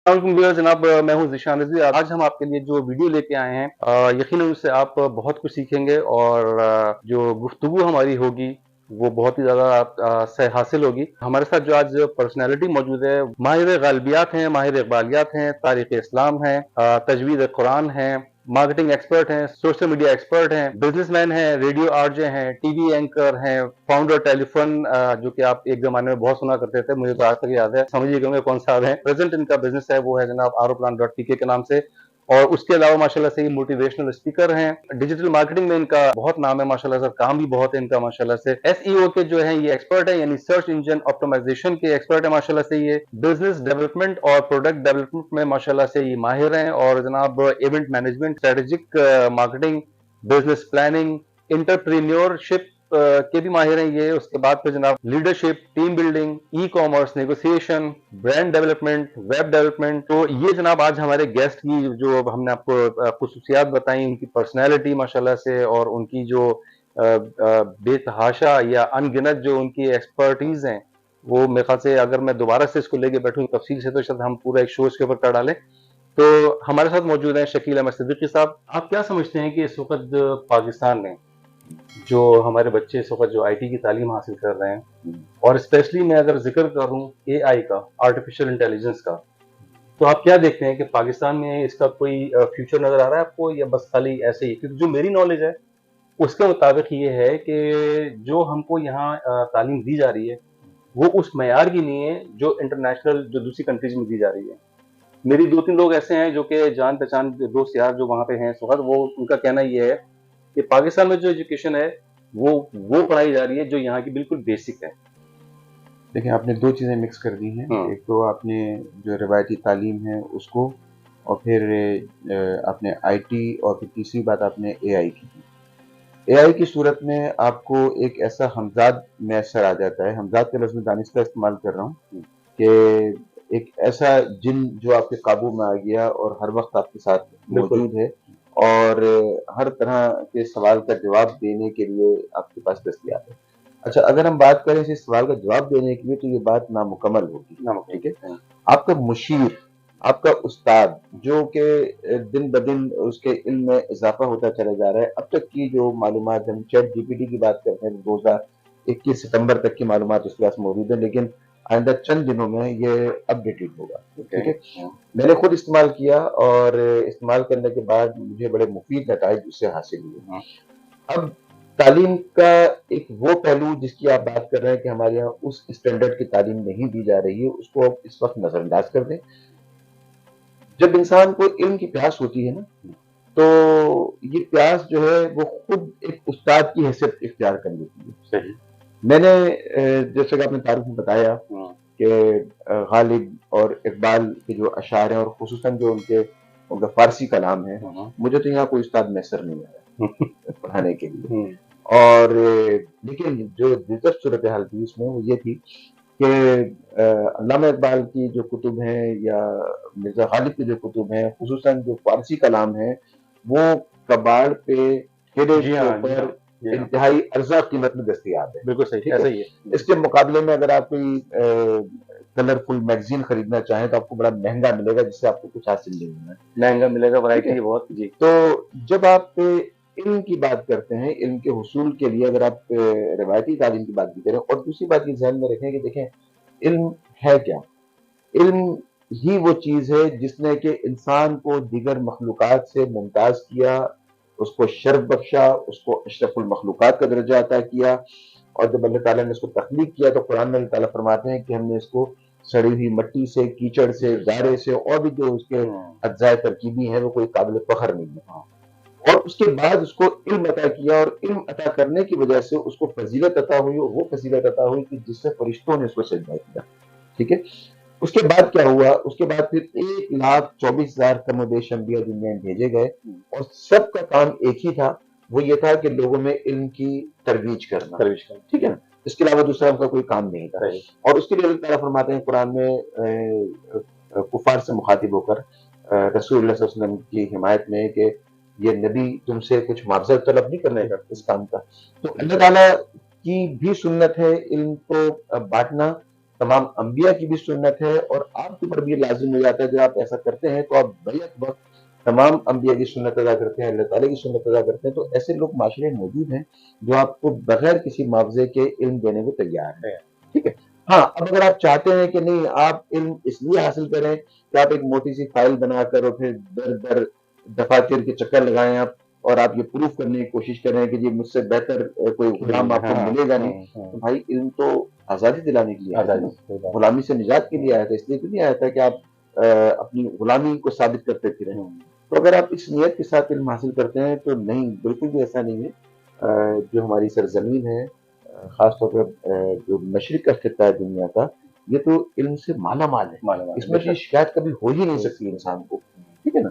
जनाब, मैं हूँ ज़ीशान रज़ी। आज हम आपके लिए जो वीडियो लेके आए हैं, यकीनन उससे आप बहुत कुछ सीखेंगे और जो गुफ्तगू हमारी होगी वो बहुत ही ज़्यादा से हासिल होगी। हमारे साथ जो आज पर्सनैलिटी मौजूद है, माहिर ग़ालिबियात हैं, माहिर इक़बालियात हैं, तारीख़ इस्लाम हैं, तजवीद कुरान हैं, मार्केटिंग एक्सपर्ट हैं, सोशल मीडिया एक्सपर्ट हैं, बिजनेसमैन हैं, रेडियो आरजे हैं, टीवी एंकर हैं, फाउंडर टेलीफोन, जो कि आप एक जमाने में बहुत सुना करते थे, मुझे तो आज तक याद है, समझिए कि कौन सा है। प्रेजेंट इनका बिजनेस है वो है जनाब aroplan.tk के नाम से। और उसके अलावा माशाल्लाह से ये मोटिवेशनल स्पीकर हैं। डिजिटल मार्केटिंग में इनका बहुत नाम है माशाल्लाह से, काम भी बहुत है इनका माशाल्लाह से। एसईओ के जो है ये एक्सपर्ट है, यानी सर्च इंजन ऑप्टिमाइजेशन के एक्सपर्ट है माशाल्लाह से। ये बिजनेस डेवलपमेंट और प्रोडक्ट डेवलपमेंट में माशाल्लाह से ये माहिर हैं। और जनाब event management, strategic marketing, business planning, entrepreneurship के भी माहिर हैं ये। उसके बाद फिर जनाब leadership, team building, e commerce, negotiation, brand development, web development. तो ये जनाब आज हमारे गेस्ट की जो हमने आपको खुसूसियात बताई, उनकी पर्सनैलिटी माशाल्लाह से, और उनकी जो बेतहाशा या अनगिनत जो उनकी एक्सपर्टीज हैं, वो मेरे ख्याल से अगर मैं दोबारा से इसको लेके बैठूं तफसील से तो शायद हम पूरा एक शो इसके ऊपर कर डालें। तो हमारे साथ मौजूद हैं शकील अहमद सिद्दीकी साहब। आप क्या समझते हैं कि इस वक्त पाकिस्तान में जो हमारे बच्चे इस वक्त जो आईटी की तालीम हासिल कर रहे हैं, और स्पेशली मैं अगर जिक्र करूं एआई का, आर्टिफिशियल इंटेलिजेंस का, तो आप क्या देखते हैं कि पाकिस्तान में इसका कोई फ्यूचर नजर आ रहा है आपको, या बस खाली ऐसे ही? क्योंकि जो मेरी नॉलेज है उसके मुताबिक ये है कि जो हमको यहाँ तालीम दी जा रही है वो उस मयार की नहीं है जो इंटरनेशनल, जो दूसरी कंट्रीज में दी जा रही है। मेरी दो तीन लोग ऐसे हैं जो कि जान पहचान दोस्त यार जो वहाँ पे हैं इस वक्त, वो उनका कहना ये है कि पाकिस्तान में जो एजुकेशन है वो पढ़ाई जा रही है जो यहाँ की बिल्कुल बेसिक है। देखिए, आपने दो चीज़ें मिक्स कर दी हैं। एक तो आपने जो रिवायती तालीम है उसको, और फिर आपने आईटी, और फिर तीसरी बात आपने एआई की। एआई की सूरत में आपको एक ऐसा हमजाद मैसर आ जाता है, हमजाद के लफ्ज़ में दानिश का इस्तेमाल कर रहा हूँ, कि एक ऐसा जिन जो आपके काबू में आ गया और हर वक्त आपके साथ मौजूद है, और हर तरह के सवाल का जवाब देने के लिए आपके पास दस्तयाब है। अच्छा, अगर हम बात करें इस सवाल का जवाब देने के लिए, तो ये बात नामुकम्मल होगी। ठीक है, आपका मुशीर, आपका उस्ताद, जो कि दिन ब दिन उसके इल्म में इजाफा होता चला जा रहा है। अब तक की जो मालूमात, हम चैट जीपीटी की बात करते हैं, 2021 सितंबर तक की मालूमात उसके पास मौजूद है, लेकिन आइंदा चंद दिनों में ये अपडेटेड होगा। ठीक है, मैंने खुद इस्तेमाल किया, और इस्तेमाल करने के बाद मुझे बड़े मुफीद नताइज उससे हासिल हुए। अब तालीम का एक वो पहलू जिसकी आप बात कर रहे हैं कि हमारे यहाँ उस स्टैंडर्ड की तालीम नहीं दी जा रही है, उसको आप इस वक्त नजरअंदाज कर दें। जब इंसान को इल्म की प्यास होती है ना, तो ये प्यास जो है वो खुद एक उस्ताद की हैसियत इख्तियार कर लेती है। सही। मैंने जैसे कि आपने तारुफ में बताया कि गालिब और इकबाल के जो अशार हैं, और खुसूसन जो उनका फारसी कलाम है, मुझे तो यहाँ कोई उस्ताद मैसर नहीं आया पढ़ाने के लिए। और लेकिन जो दिलचस्प सूरत हाल थी उसमें वो ये थी कि अल्लामा इकबाल की जो कुतुब हैं, या मिर्जा गालिब की जो कुतुब हैं, खुसूसन जो फारसी कलाम है, वो कबाड़ पे ठेले के ऊपर इंतहाई अर्जा कीमत में दस्तयाब है। बिल्कुल सही, ऐसा ही है। इसके मुकाबले में अगर आप कोई कलरफुल मैगजीन खरीदना चाहें तो आपको बड़ा महंगा मिलेगा, जिससे आपको कुछ हासिल नहीं होना है। महंगा मिलेगा, वैरायटी बहुत जी। तो जब आप इल्म की बात करते हैं, इल्म के हुसूल के लिए अगर आप रिवायती तालीम की बात भी करें, और दूसरी बात ये ध्यान में रखें कि देखें, इल्म है क्या? इल्म ही वो चीज़ है जिसने कि इंसान को दीगर मखलूक़ात से मुमताज़ किया, उसको शर्फ बख्शा, उसको अशरफुल मखलूक़ात का दर्जा अता किया। और जब अल्लाह ताला ने इसको तख्लीक किया, तो कुरान में अल्लाह ताला फरमाते हैं कि हमने इसको सड़ी हुई मिट्टी से, कीचड़ से, गारे से, और भी जो उसके अज्जाए तरकीबी हैं, वो कोई काबिल फ़ख्र नहीं है। और उसके बाद उसको इल्म अता किया, और इल्म अता करने की वजह से उसको फजीलत अता हुई, और वो फजीलत अता हुई कि जिससे फरिश्तों ने उसको सजदा किया। ठीक है, उसके बाद क्या हुआ? उसके बाद फिर 1,24,000 कमोबेश अंबिया दुनिया में भेजे गए, और सबका काम एक ही था, वो ये था कि लोगों में इल्म की तरवीज करना। ठीक है ना, इसके अलावा दूसरा उनका कोई काम नहीं था। और उसके लिए अल्लाह ताला फरमाते हैं कुरान में, कुफार से मुखातिब होकर रसूलुल्लाह सल्लल्लाहु अलैहि वसल्लम की हिमायत में, कि ये नबी तुमसे कुछ मुआवजा तलब नहीं करने का इस काम का। तो अल्लाह ताला की भी सुन्नत है इल्म को बांटना, तमाम अंबिया की भी सुन्नत है और आपके ऊपर भी लाजिम हो जाता है। जब आप ऐसा करते हैं तो आप बैक वक्त तमाम अंबिया की सुन्नत अदा करते हैं, अल्लाह ताला की सुन्नत अदा करते हैं। तो ऐसे लोग माशरे में मौजूद हैं जो आपको बगैर किसी मुआवजे के इल्म देने को तैयार है। ठीक है। हाँ, अब अगर आप चाहते हैं कि नहीं, आप इल्म इसलिए हासिल करें कि आप एक मोटी सी फाइल बनाकर और फिर दर दर दफातर के चक्कर लगाएं आप, और आप ये प्रूफ करने की कोशिश करें कि जी मुझसे बेहतर कोई गुलाम आपको मिलेगा नहीं, तो भाई इल्म तो आज़ादी दिलाने के लिए आया था, गुलामी से निजात के लिए आया था। इसलिए तो नहीं आया था कि आप अपनी गुलामी को साबित करते फिरें। तो अगर आप इस नियत के साथ इल्म हासिल करते हैं तो नहीं, बिल्कुल भी ऐसा नहीं है। जो हमारी सरजमीन है, खासतौर पर जो मशरिक का खित्ता है दुनिया का, ये तो इल्म से माला माल है, इसमें तो शिकायत कभी हो ही नहीं सकती इंसान को। ठीक है ना।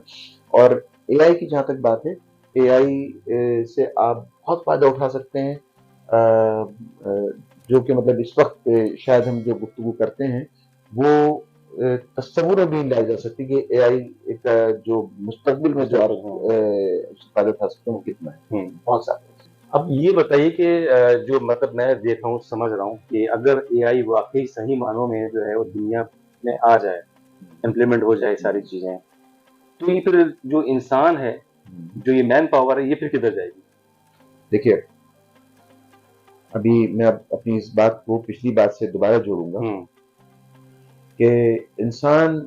और एआई की जहाँ तक बात है, एआई से आप बहुत फायदा उठा सकते हैं, जो कि मतलब इस वक्त शायद हम जो गुफ्तगू करते हैं वो तस्वुर में भी नहीं लाई जा सकती कि एआई एक जो मुस्तकबिल में जो आप फायदा उठा सकते हैं वो कितना है। बहुत सारा। अब ये बताइए कि जो मतलब मैं देख रहा हूँ, समझ रहा हूँ कि अगर एआई वाकई सही मानों में जो है वो दुनिया में आ जाए, इम्प्लीमेंट हो जाए सारी चीजें, तो ये फिर जो इंसान है, जो ये मैन पावर है, ये फिर किधर जाएगी? देखिए, अभी मैं अपनी इस बात को पिछली बात से दोबारा जोड़ूंगा कि इंसान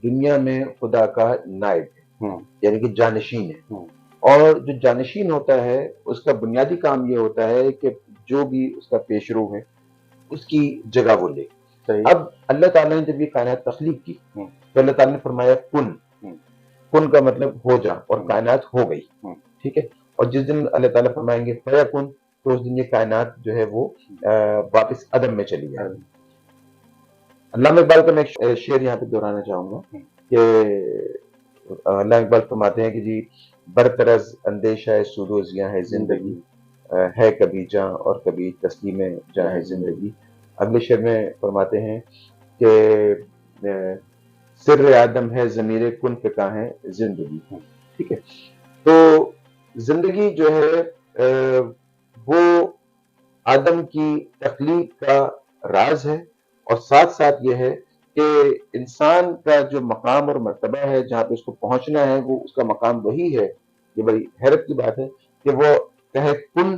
दुनिया में खुदा का नायब है, यानी कि जानशीन है। और जो जानशीन होता है उसका बुनियादी काम ये होता है कि जो भी उसका पेशरो है उसकी जगह वो ले। अब अल्लाह ताला ने जब ये कायनात तख्लीक की तो अल्लाह ताला ने फरमाया कुन। कुन का मतलब हो जा, और कायनात हो गई। ठीक है। और जिस दिन अल्लाह ताला फरमाएंगे फयकुन, तो उस दिन ये कायनात जो है वो वापस अदम में चली जाए। अल्लामा इकबाल का मैं एक शेर यहाँ पे दोहराना चाहूंगा कि अल्लाह इकबाल फरमाते हैं कि जी बरतरज अंदेशा है सूदो जिया है जिंदगी, है कभी जां और कभी तस्लीम जां है जिंदगी। अगले शेर में फरमाते हैं कि सिर्र आदम है ज़मीरे कुन पे कहाँ है जिंदगी। ठीक है। तो जिंदगी जो है वो आदम की तख्लीक का राज है, और साथ साथ ये है कि इंसान का जो मकाम और मर्तबा है, जहाँ पे उसको पहुंचना है, वो उसका मकाम वही है। ये बड़ी हैरत की बात है कि वो कहे कुन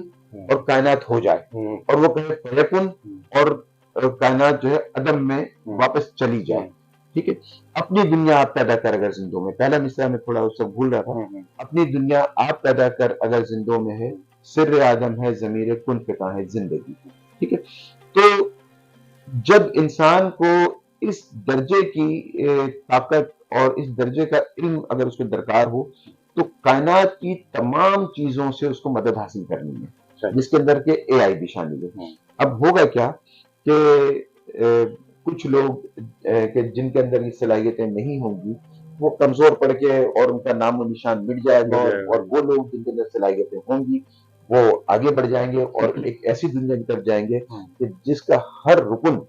और कायनात हो जाए, और वो कहे फयकुन और कायनात जो है अदम में वापस चली जाए। ठीक है। अपनी दुनिया आप पैदा कर अगर जिंदों में, पहला मिसरा में थोड़ा उससे भूल रहा था, अपनी दुनिया आप पैदा कर अगर जिंदों में है, सिर्र आदम है ज़मीरे कुन पे कहाँ है जिंदगी। ठीक है। तो जब इंसान को इस दर्जे की ताकत और इस दर्जे का इल्म अगर उसको दरकार हो, तो कायनात की तमाम चीजों से उसको मदद हासिल करनी है, जिसके अंदर के एआई भी शामिल है। अब होगा क्या कि कुछ लोग कि जिनके अंदर ये सलाहियतें नहीं होंगी, वो कमजोर पड़ के और उनका नाम और निशान मिट जाएगा, और वो लोग जिनके अंदर सलाहियतें होंगी वो आगे बढ़ जाएंगे और एक ऐसी दुनिया की तरफ जाएंगे कि जिसका हर रुकन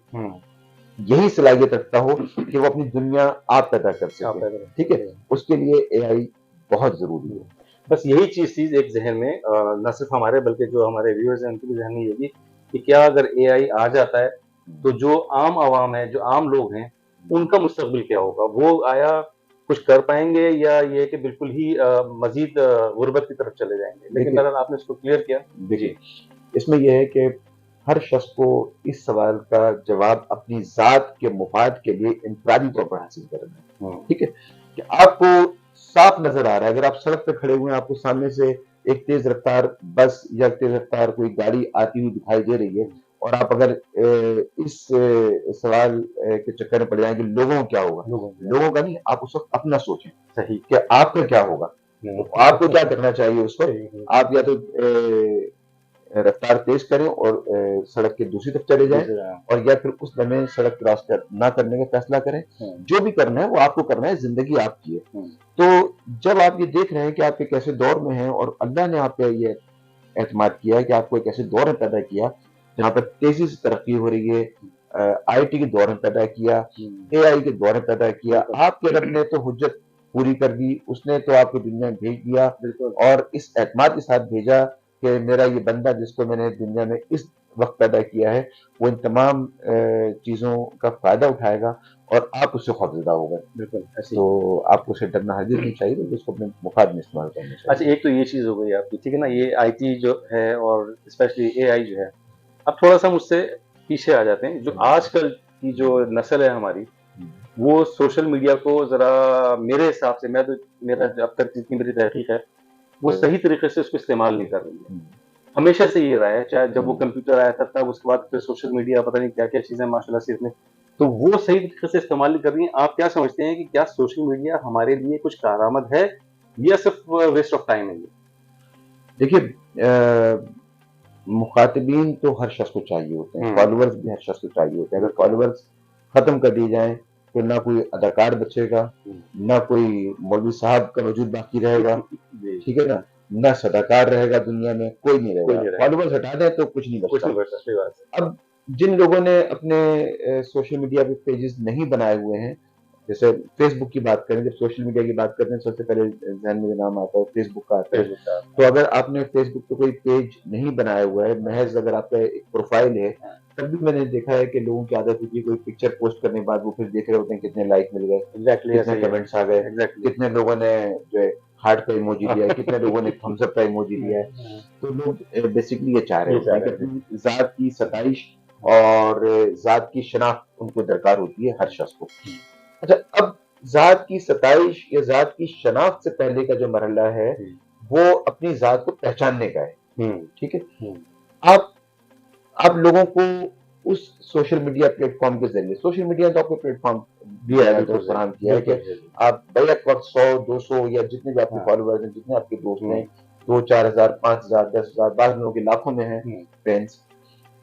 यही सलाहियत रखता हो कि वो अपनी दुनिया आप पैदा कर सके। ठीक है। उसके लिए एआई बहुत जरूरी है। बस यही चीज एक जहन में, न सिर्फ हमारे बल्कि जो हमारे व्यूअर्स हैं उनके भी जहन में ये भी कि क्या अगर एआई आ जाता है तो जो आम आवाम है, जो आम लोग हैं, उनका मुस्तकबिल क्या होगा? वो आया कुछ कर पाएंगे, या ये कि बिल्कुल ही मजीद गुर्बत की तरफ चले जाएंगे? लेकिन अगर आपने इसको क्लियर किया। देखिए, इसमें यह है कि हर शख्स को इस सवाल का जवाब अपनी जात के मुफाद के लिए इंफरादी तौर पर हासिल करना है। ठीक है। कि आपको साफ नजर आ रहा है, अगर आप सड़क पर खड़े हुए हैं, आपको सामने से एक तेज रफ्तार बस या तेज रफ्तार कोई गाड़ी आती हुई दिखाई दे रही है, और आप अगर इस सवाल के चक्कर में पड़ जाएंगे लोगों को क्या होगा, लोगों का नहीं, आप उस वक्त अपना सोचें सही कि आपका क्या होगा, तो आपको क्या करना चाहिए उस वक्त। आप या तो रफ्तार तेज करें और सड़क के दूसरी तरफ चले जाएं, और या फिर उस समय सड़क क्रॉस ना करने का फैसला करें। जो भी करना है वो आपको करना है, जिंदगी आपकी है। तो जब आप ये देख रहे हैं कि आप एक ऐसे दौर में हैं और अल्लाह ने आप पे ये एतमाद किया है कि आपको एक ऐसे दौर में पैदा किया जहाँ पर तेजी से तरक्की हो रही है, आईटी के दौर में पैदा किया, एआई के दौर में पैदा किया, आपके रब ने तो हुज्जत पूरी कर दी, उसने तो आपको दुनिया में भेज दिया, और इस एतमाद के साथ भेजा कि मेरा ये बंदा जिसको मैंने दुनिया में इस وقت پیدا کیا ہے وہ ان تمام چیزوں کا فائدہ اٹھائے گا اور آپ اس سے خوفزدہ ہو گئے. بالکل ایسے. تو آپ کو اسے ڈرنا ہرگز نہیں چاہیے بلکہ اس کو اپنے مفاد میں استعمال کرنا چاہیے. اچھا ایک تو یہ چیز ہو گئی آپ کی, ٹھیک ہے نا, یہ آئی ٹی جو ہے اور اسپیشلی اے آئی جو ہے, اب تھوڑا سا ہم اس سے پیچھے آ جاتے ہیں. جو آج کل کی جو نسل ہے ہماری, وہ سوشل میڈیا کو ذرا میرے حساب سے, میں تو میرا اب تک جتنی میری تحقیق ہے, وہ صحیح طریقے سے اس کو استعمال نہیں کر رہی ہے. ہمیشہ سے یہ رہا ہے, چاہے جب وہ کمپیوٹر آیا تھا اس کے بعد پھر سوشل میڈیا, پتہ نہیں کیا کیا چیزیں ماشاء اللہ سے اس میں, تو وہ صحیح طریقے سے استعمال نہیں کر رہی ہیں. آپ کیا سمجھتے ہیں کہ کیا سوشل میڈیا ہمارے لیے کچھ کارآمد ہے یا صرف ویسٹ آف ٹائم ہے؟ دیکھیے مخاطبین تو ہر شخص کو چاہیے ہوتے ہیں, فالوورز بھی ہر شخص کو چاہیے ہوتے ہیں. اگر فالوورز ختم کر دی جائیں تو نہ کوئی اداکار بچے گا, نہ کوئی مولوی صاحب کا وجود باقی رہے گا, ٹھیک ہے نا, نہ صداکار رہے گا دنیا میں, کوئی نہیں رہے گا. فالوورز ہٹا دیں تو کچھ نہیں بچتا. اب جن لوگوں نے اپنے سوشل میڈیا پہ پیجز نہیں بنائے ہوئے ہیں, جیسے فیس بک کی بات کریں, جب سوشل میڈیا کی بات کرتے ہیں سب سے پہلے ذہن میں نام آتا ہے فیس بک کا آتا ہے. تو اگر آپ نے فیس بک پہ کوئی پیج نہیں بنایا ہوا ہے, محض اگر آپ کا ایک پروفائل ہے, تب بھی میں نے دیکھا ہے کہ لوگوں کی عادت ہوتی ہے کوئی پکچر پوسٹ کرنے کے بعد وہ پھر دیکھ رہے ہوتے ہیں کتنے لائک مل گئے, کتنے کمنٹس آ گئے, کتنے لوگوں نے جو ہے ہارٹ کا ایموجی دیا ہے, کتنے لوگوں نے تھمز اپ کا ایموجی دیا ہے. تو لوگ بیسکلی یہ چاہ رہے ہوتے ہیں کہ اپنی ذات کی ستائش اور ذات کی شناخت ان کو درکار ہوتی ہے ہر شخص کو. اچھا, اب ذات کی ستائش یا ذات کی شناخت سے پہلے کا جو مرحلہ ہے وہ اپنی ذات کو پہچاننے کا ہے. ٹھیک ہے, آپ لوگوں کو اس سوشل میڈیا پلیٹ فارم کے ذریعے, سوشل میڈیا تو آپ کو پلیٹ فارم دیا ہے تو فراہم کیا ہے کہ آپ بیک وقت 100-200 یا جتنے بھی آپ کے فالوورز ہیں, جتنے آپ کے دوست ہیں, 2-4 ہزار 5 ہزار 10 ہزار, بعض لوگوں کے لاکھوں میں ہیں فرینڈس,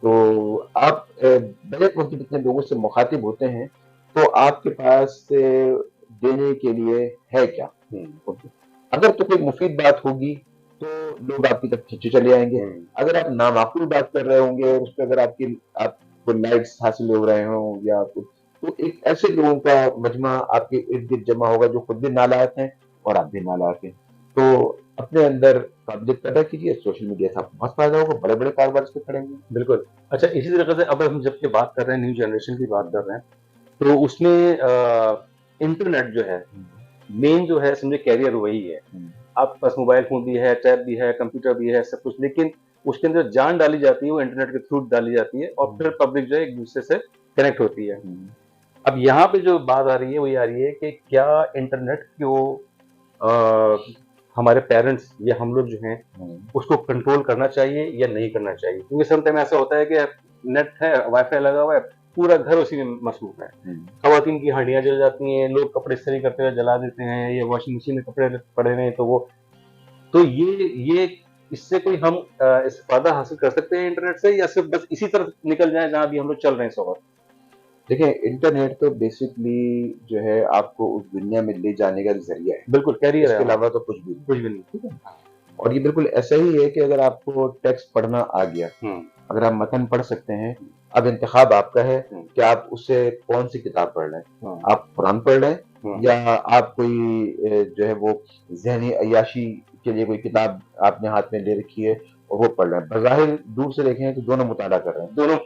تو آپ بیک وقت جتنے لوگوں سے مخاطب ہوتے ہیں تو آپ کے پاس دینے کے لیے ہے کیا. اگر تو کوئی مفید بات ہوگی تو لوگ آپ کی طرف کھینچے چلے آئیں گے. اگر آپ نامعقول بات کر رہے ہوں گے اور اس پہ اگر آپ کو لائکس حاصل ہو رہے ہوں یا تو ایک ایسے لوگوں کا مجمع آپ کے ارد گرد جمع ہوگا جو خود بھی نالائق ہیں اور آپ بھی نالائق ہیں. تو اپنے اندر قابلیت پیدا کیجیے, سوشل میڈیا سے آپ کو بہت فائدہ ہوگا, بڑے بڑے کاروبار اس پہ کھڑیں گے. بالکل. اچھا اسی طریقے سے اب ہم جب کہ بات کر رہے ہیں نیو جنریشن کی بات کر رہے ہیں, تو اس میں انٹرنیٹ جو ہے مین جو ہے سمجھے کیریئر وہی ہے. آپ کے پاس موبائل فون بھی ہے, ٹیب بھی ہے, کمپیوٹر بھی ہے, سب کچھ, لیکن اس کے اندر جان ڈالی جاتی ہے وہ انٹرنیٹ کے تھرو ڈالی جاتی ہے اور پھر پبلک جو ہے ایک دوسرے سے کنیکٹ ہوتی ہے. اب یہاں پہ جو بات آ رہی ہے وہ یہ آ رہی ہے کہ کیا انٹرنیٹ کو ہمارے پیرنٹس یا ہم لوگ جو ہیں اس کو کنٹرول کرنا چاہیے یا نہیں کرنا چاہیے, کیونکہ سم ٹائم ایسا ہوتا ہے کہ نیٹ ہے, وائی فائی لگا ہوا ہے, پورا گھر اسی میں مصروف ہے, خواتین کی ہڈیاں جل جاتی ہیں, لوگ کپڑے استری کرتے ہوئے جلا دیتے ہیں, یا واشنگ مشین میں کپڑے پڑے ہیں تو یہ اس سے کوئی ہم استفادہ حاصل کر سکتے ہیں انٹرنیٹ سے, یا صرف بس اسی طرف نکل جائیں جہاں بھی ہم لوگ چل رہے ہیں اس وقت؟ دیکھیں انٹرنیٹ تو بیسکلی جو ہے آپ کو اس دنیا میں لے جانے کا ذریعہ ہے, بالکل کیریئر ہے, اس کے علاوہ تو کچھ بھی نہیں. ٹھیک ہے, اور یہ بالکل ایسا ہی ہے کہ اگر آپ کو ٹیکسٹ پڑھنا آ گیا, اگر آپ متن پڑھ سکتے ہیں, اب انتخاب آپ کا ہے کہ آپ اس سے کون سی کتاب پڑھ رہے ہیں. آپ قرآن پڑھ رہے ہیں یا آپ کوئی جو ہے وہ ذہنی عیاشی کے لیے کوئی کتاب آپ نے ہاتھ میں لے رکھی ہے اور وہ پڑھ رہے ہیں. بظاہر دور سے دیکھیں تو دونوں مطالعہ کر رہے ہیں, دونوں.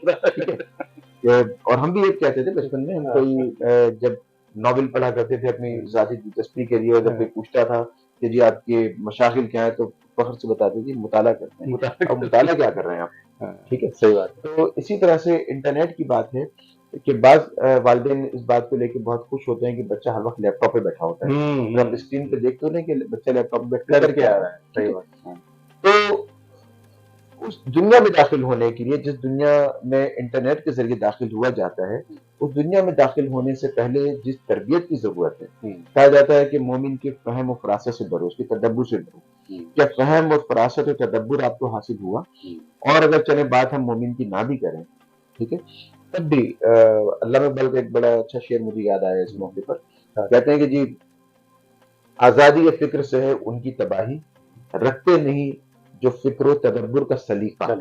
اور ہم بھی یہ کہتے تھے بچپن میں, ہم کوئی جب ناول پڑھا کرتے تھے اپنی ذاتی دلچسپی کے لیے, اور جب کوئی پوچھتا تھا کہ جی آپ کے مشاغل کیا ہے تو فخر سے بتاتے جی مطالعہ کرتے ہیں. اب مطالعہ کیا کر رہے ہیں آپ؟ ٹھیک ہے, صحیح بات. تو اسی طرح سے انٹرنیٹ کی بات ہے کہ بعض والدین اس بات کو لے کے بہت خوش ہوتے ہیں کہ بچہ ہر وقت لیپ ٹاپ پہ بیٹھا ہوتا ہے, آپ اسکرین پہ دیکھتے ہو نہیں کہ بچہ لیپ ٹاپ پہ بیٹھ کر کے آ رہا ہے. صحیح بات. تو اس دنیا میں داخل ہونے کے لیے, جس دنیا میں انٹرنیٹ کے ذریعے داخل ہوا جاتا ہے, اس دنیا میں داخل ہونے سے پہلے جس تربیت کی ضرورت ہے, کہا جاتا ہے کہ مومن کے فہم و فراست سے ڈرو, اس کے تدبر سے ڈرو. کیا فہم اور فراست و تدبر آپ کو حاصل ہوا؟ اور اگر چلے بات ہم مومن کی نہ بھی کریں, ٹھیک ہے, تب بھی علامہ اقبال کا ایک بڑا اچھا شعر مجھے یاد آیا اس موقع پر. کہتے ہیں کہ جی آزادی فکر سے ہے ان کی تباہی, رکھتے نہیں جو فکر و تدبر کا سلیقہ.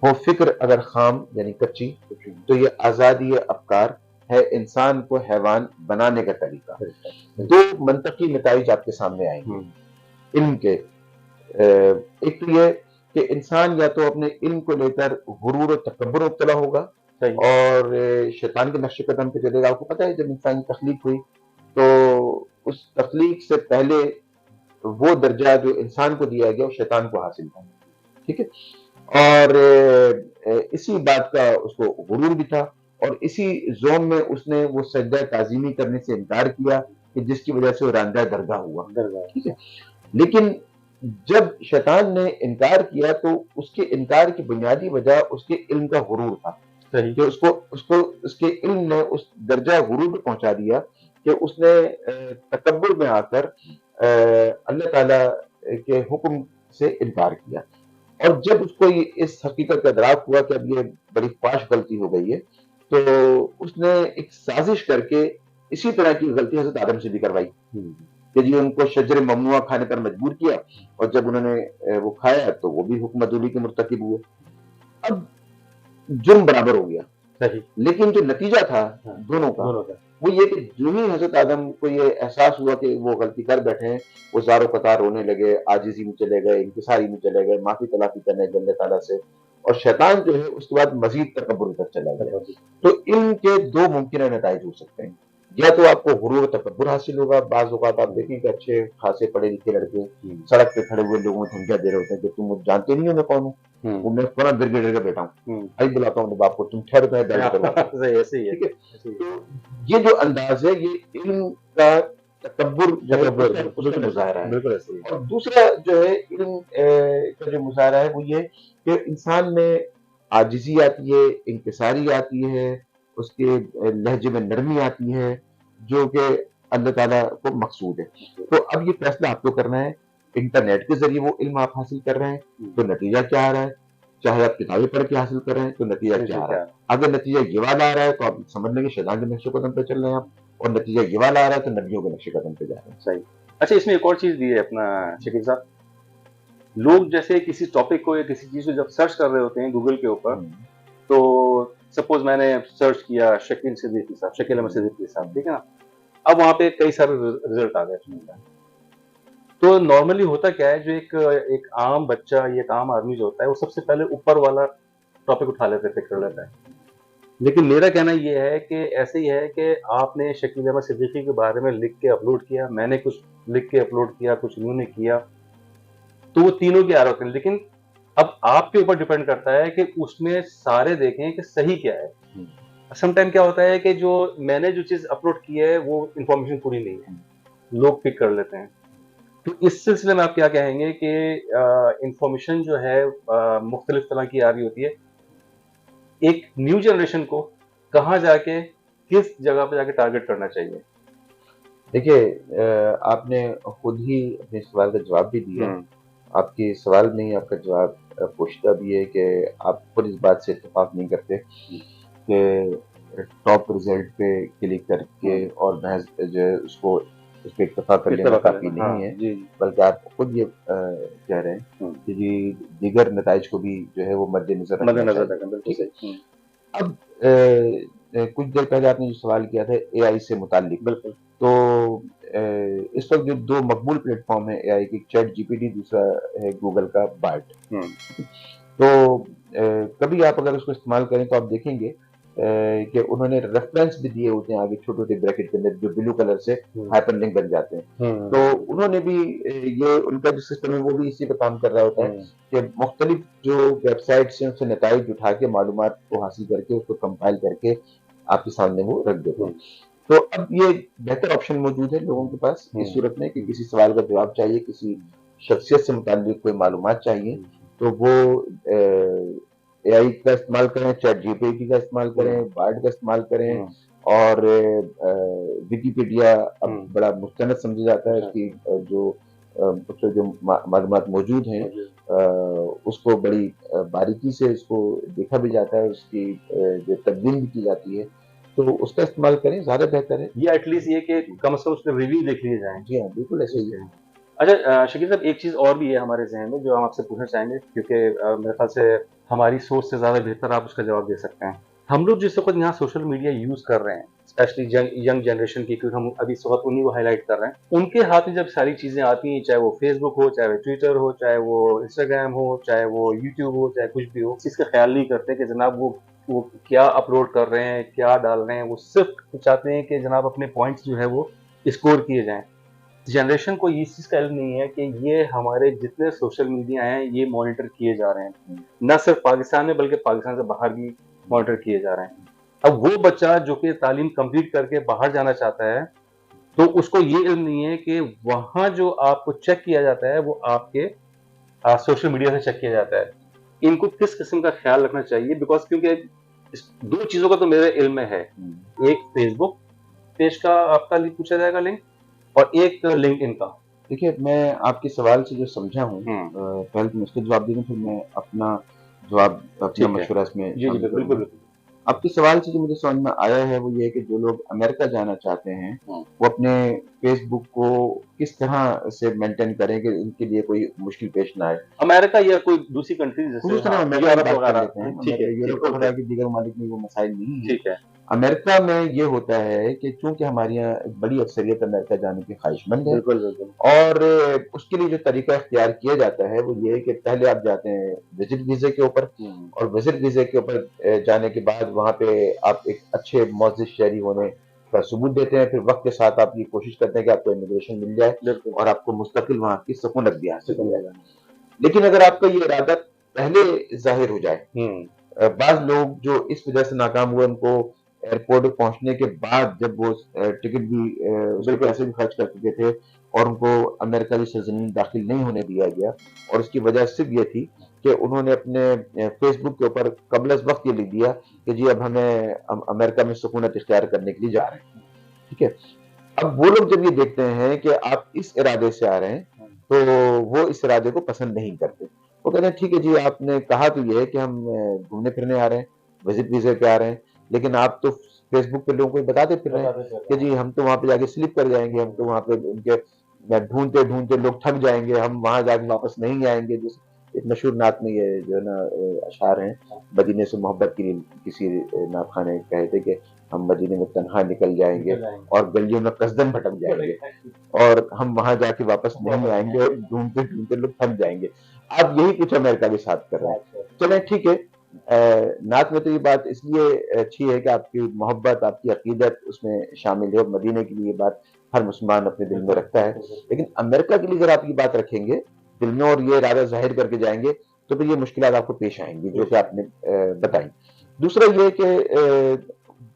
ہو فکر اگر خام یعنی کچی تو یہ آزادی افکار ہے انسان کو حیوان بنانے کا طریقہ. دو منطقی نتائج آپ کے سامنے آئیں گے علم کے. ایک تو یہ کہ انسان یا تو اپنے علم کو لے کر غرور و تکبر مبتلا ہوگا صحیح اور شیطان کے نقش قدم پہ چلے گا. آپ کو پتہ ہے جب انسان کی تخلیق ہوئی تو اس تخلیق سے پہلے وہ درجہ جو انسان کو دیا گیا وہ شیطان کو حاصل تھا. ٹھیک ہے. اور اسی بات کا اس کو غرور بھی تھا اور اسی زوم میں اس نے وہ سجدہ تعظیمی کرنے سے انکار کیا کہ جس کی وجہ سے وہ راندہ درگاہ ہوا. ٹھیک ہے. لیکن جب شیطان نے انکار کیا تو اس کے انکار کی بنیادی وجہ اس کے علم کا غرور تھا کہ اس کے علم نے اس درجہ غرور پہ پہنچا دیا کہ اس نے تکبر میں آ کر اللہ تعالی کے حکم سے انکار کیا. اور جب اس کو اس حقیقت کا ادراک ہوا کہ اب یہ بڑی فاش غلطی ہو گئی ہے تو اس نے ایک سازش کر کے اسی طرح کی غلطی حضرت آدم سے بھی کروائی کہ جی ان کو شجر ممنوع کھانے پر مجبور کیا اور جب انہوں نے وہ کھایا تو وہ بھی حکم عدولی کے مرتکب ہوئے. اب جرم برابر ہو گیا لیکن جو نتیجہ تھا دونوں کا وہ یہ کہ جو ہی حضرت آدم کو یہ احساس ہوا کہ وہ غلطی کر بیٹھے ہیں وہ زار و قطار رونے لگے, عاجزی میں چلے گئے, انکساری میں چلے گئے, معافی تلافی کرنے لگے اللہ تعالیٰ سے. اور شیطان جو ہے اس کے بعد مزید تکبر تک چلا گیا. تو ان کے دو ممکنہ نتائج ہو سکتے ہیں. یا تو آپ کو غرور و تکبر حاصل ہوگا. بعض اوقات آپ دیکھیں کہ اچھے خاصے پڑھے لکھے لڑکے سڑک پہ کھڑے ہوئے لوگوں کو دھمکیاں دے رہے ہوتے ہیں کہ تم جانتے نہیں ہو میں کون ہوں, وہ میں فوراً گر کے بیٹھا ہوں, بھائی بلاتا ہوں باپ کو, تم ٹھہر میں درد کرو. ٹھیک ہے. تو یہ جو انداز ہے یہ علم کا تکبر اس کا مظاہرہ ہے. اور دوسرا جو ہے علم کا جو مظاہرہ ہے وہ یہ کہ انسان میں عاجزی آتی ہے, انکساری آتی ہے, اس کے لہجے میں نرمی آتی ہے جو کہ اللہ تعالیٰ کو مقصود ہے. تو اب یہ فیصلہ آپ کو کرنا ہے. انٹرنیٹ کے ذریعے وہ علم آپ حاصل کر رہے ہیں تو نتیجہ کیا آ رہا ہے, چاہے آپ کتابیں پڑھ کے حاصل کر رہے ہیں تو نتیجہ کیا آ رہا ہے. اگر نتیجہ یہ والا آ رہا ہے تو آپ سمجھ لیں گے شیطان کے نقش قدم پہ چل رہے ہیں آپ, اور نتیجہ یہ والا آ رہا ہے تو نبیوں کے نقش قدم پہ جا رہے ہیں. صحیح. اچھا اس میں ایک اور چیز بھی ہے اپنا شکیل صاحب, لوگ جیسے کسی ٹاپک کو یا کسی چیز کو جب سرچ کر رہے ہوتے ہیں گوگل کے اوپر تو سپوز میں نے سرچ کیا شکیل صدیقی صاحب, شکیل احمد صدیقی صاحب, ٹھیک ہے نا. اب وہاں پہ کئی سارے رزلٹ آ گئے. تو نارملی ہوتا کیا ہے, جو ایک عام بچہ یا ایک عام آدمی جو ہوتا ہے وہ سب سے پہلے اوپر والا ٹاپک اٹھا لیتے پک کر لیتا ہے. لیکن میرا کہنا یہ ہے کہ ایسے ہی ہے کہ آپ نے شکیل احمد صدیقی کے بارے میں لکھ کے اپلوڈ کیا, میں نے کچھ لکھ کے اپلوڈ کیا, کچھ انہوں نے کیا, تو وہ تینوں کی آ رہے ہوتے ہیں. لیکن اب آپ کے اوپر ڈیپینڈ کرتا ہے کہ اس میں سارے دیکھیں کہ صحیح کیا ہے. سم ٹائم کیا ہوتا ہے کہ جو میں نے جو چیز اپلوڈ کی ہے وہ انفارمیشن پوری نہیں ہے, لوگ پک کر لیتے ہیں. تو اس سلسلے میں آپ کیا کہیں گے کہ انفارمیشن جو ہے مختلف طرح کی آ رہی ہوتی ہے, ایک نیو جنریشن کو کہاں جا کے کس جگہ پہ جا کے ٹارگٹ کرنا چاہیے؟ دیکھیے آپ نے خود ہی اپنے سوال کا جواب بھی دیا. آپ کے سوال میں ہی آپ کا جواب پوچھتا بھی ہے کہ آپ خود اس بات سے اتفاق نہیں کرتے کہ ٹاپ رزلٹ پہ کلک کر کے اور محض جو ہے اس پہ اکتفا کر لینا کافی نہیں ہے, بلکہ آپ خود یہ کہہ رہے ہیں کہ جی دیگر نتائج کو بھی جو ہے وہ مد نظر رکھنا چاہیے. اب کچھ دیر پہلے آپ نے جو سوال کیا تھا اے آئی سے متعلق, بالکل, تو اس وقت جو دو مقبول پلیٹ فارم ہیں اے آئی کی, چیٹ جی پی ٹی, دوسرا ہے گوگل کا بارٹ. تو کبھی آپ اگر اس کو استعمال کریں تو آپ دیکھیں گے کہ انہوں نے ریفرنس بھی دیے ہوتے ہیں آگے چھوٹے چھوٹے بریکٹ کے اندر جو بلو کلر سے ہائپر لنک بن جاتے ہیں. تو انہوں نے بھی یہ ان کا جو سسٹم ہے وہ بھی اسی پہ کام کر رہا ہوتا ہے کہ مختلف جو ویب سائٹس ہیں اس سے نتائج اٹھا کے معلومات کو حاصل کر کے اس کو کمپائل کر کے آپ کے سامنے وہ رکھ دیتے ہیں. تو اب یہ بہتر آپشن موجود ہے لوگوں کے پاس اس صورت میں کہ کسی سوال کا جواب چاہیے, کسی شخصیت سے متعلق کوئی معلومات چاہیے تو وہ اے آئی کا استعمال کریں, چیٹ جی پی ٹی کا استعمال کریں, بارڈ کا استعمال کریں, اور ویکیپیڈیا اب بڑا مستند سمجھا جاتا ہے. اس کی جو معلومات موجود ہیں اس کو بڑی باریکی سے اس کو دیکھا بھی جاتا ہے, اس کی جو تدوین بھی کی جاتی ہے, تو اس کا استعمال کریں زیادہ بہتر ہے. یا ایٹ لیسٹ یہ کہ کم از کم اس کے ریویو دیکھ لیے جائیں. جی ہاں بالکل ایسے ہی ہے. اچھا شکیل صاحب, ایک چیز اور بھی ہے ہمارے ذہن میں جو ہم آپ سے پوچھنا چاہیں گے, کیونکہ میرے خیال سے ہماری سوچ سے زیادہ بہتر آپ اس کا جواب دے سکتے ہیں. ہم لوگ جس وقت یہاں سوشل میڈیا یوز کر رہے ہیں اسپیشلی ینگ جنریشن کی، کیونکہ ہم ابھی اس وقت انہیں کو ہائی لائٹ کر رہے ہیں. ان کے ہاتھ میں جب ساری چیزیں آتی ہیں، چاہے وہ فیس بک ہو، چاہے وہ ٹویٹر ہو، چاہے وہ انسٹاگرام ہو، چاہے وہ یوٹیوب ہو، چاہے کچھ بھی ہو، اس کا خیال نہیں کرتے کہ جناب وہ کیا اپلوڈ کر رہے ہیں، کیا ڈال رہے ہیں. وہ صرف چاہتے ہیں کہ جناب اپنے پوائنٹس جو ہے وہ اسکور کیے جائیں. جنریشن کو اس چیز کا علم نہیں ہے کہ یہ ہمارے جتنے سوشل میڈیا ہیں یہ مانیٹر کیے جا رہے ہیں، نہ صرف پاکستان میں بلکہ پاکستان سے باہر بھی مانیٹر کیے جا رہے ہیں. اب وہ بچہ جو کہ تعلیم کمپلیٹ کر کے باہر جانا چاہتا ہے تو اس کو یہ علم نہیں ہے کہ وہاں جو آپ کو چیک کیا جاتا ہے وہ آپ کے سوشل میڈیا سے چیک کیا جاتا ہے. ان کو کس قسم کا خیال رکھنا چاہیے، بیکاز کیونکہ دو چیزوں کا تو میرے علم میں ہے. ایک فیس بک پیج کا آپ کا پوچھا جائے گا لنک، اور ایک لنکڈ ان کا. دیکھیے میں آپ کے سوال سے جو سمجھا ہوں، پہلے تو اس کے جواب دے دوں، پھر میں اپنا جواب اپنا مشورہ اس میں. جی بالکل. آپ کے سوال سے جو مجھے سمجھ میں آیا ہے وہ یہ ہے کہ جو لوگ امریکہ جانا چاہتے ہیں وہ اپنے فیس بک کو کس طرح سے مینٹین کریں کہ ان کے لیے کوئی مشکل پیش نہ آئے. امریکہ یا کوئی دوسری کنٹری یورپ وغیرہ کے دیگر ممالک میں وہ مسائل نہیں ہیں. امریکہ میں یہ ہوتا ہے کہ چونکہ ہمارے یہاں ایک بڑی اکثریت امریکہ جانے کی خواہش مند ہے، اور اس کے لیے جو طریقہ اختیار کیا جاتا ہے وہ یہ ہے کہ پہلے آپ جاتے ہیں وزٹ ویزے کے اوپر، اور وزٹ ویزے کے اوپر جانے کے بعد وہاں پہ آپ ایک اچھے معزز شہری ہونے کا ثبوت دیتے ہیں. پھر وقت کے ساتھ آپ یہ کوشش کرتے ہیں کہ آپ کو امیگریشن مل جائے اور آپ کو مستقل وہاں کی سکونت بھی حاصل ہو جائے. لیکن اگر آپ کا یہ ارادہ پہلے ظاہر ہو جائے، بعض لوگ جو اس وجہ سے ناکام ہوئے ان کو ایئرپورٹ پہنچنے کے بعد جب وہ ٹکٹ بھی اس کے پیسے بھی خرچ کر چکے تھے اور ان کو امریکہ کی سرزمین داخل نہیں ہونے دیا گیا، اور اس کی وجہ صرف یہ تھی کہ انہوں نے اپنے فیس بک کے اوپر قبل از وقت یہ لکھ دیا کہ جی اب ہمیں امریکہ میں سکونت اختیار کرنے کے لیے جا رہے ہیں. ٹھیک ہے، اب وہ لوگ جب یہ دیکھتے ہیں کہ آپ اس ارادے سے آ رہے ہیں تو وہ اس ارادے کو پسند نہیں کرتے. وہ کہتے ہیں ٹھیک ہے جی آپ نے کہا تو یہ ہے کہ ہم گھومنے پھرنے آ رہے ہیں، وزٹ ویزے پہ آ رہے ہیں، لیکن آپ تو فیس بک پہ لوگوں کو بتاتے پھر رہے ہیں کہ جی ہم تو وہاں پہ جا کے سلپ کر جائیں گے، ہم تو وہاں پہ ان کے ڈھونڈتے ڈھونڈتے لوگ تھک جائیں گے، ہم وہاں جا کے واپس نہیں آئیں گے. جس ایک مشہور نعت میں یہ جو ہے نا اشعار ہیں، مدینے سے محبت کے لیے کسی نعت خانے کہے تھے کہ ہم مدینے میں تنہا نکل جائیں گے اور گلیوں میں قصدن بھٹک جائیں گے، اور ہم وہاں جا کے واپس نہیں آئیں گے، اور ڈھونڈتے ڈھونڈتے لوگ تھک جائیں گے. آپ یہی کچھ امریکہ کے ساتھ کر رہے ہیں. چلیں ٹھیک ہے، نعت میں تو یہ بات اس لیے اچھی ہے کہ آپ کی محبت، آپ کی عقیدت اس میں شامل ہے، اور مدینے کے لیے یہ بات ہر مسلمان اپنے دل میں رکھتا ہے. لیکن امریکہ کے لیے اگر آپ یہ بات رکھیں گے دل میں اور یہ ارادہ ظاہر کر کے جائیں گے تو پھر یہ مشکلات آپ کو پیش آئیں گی جو کہ آپ نے بتائی. دوسرا یہ کہ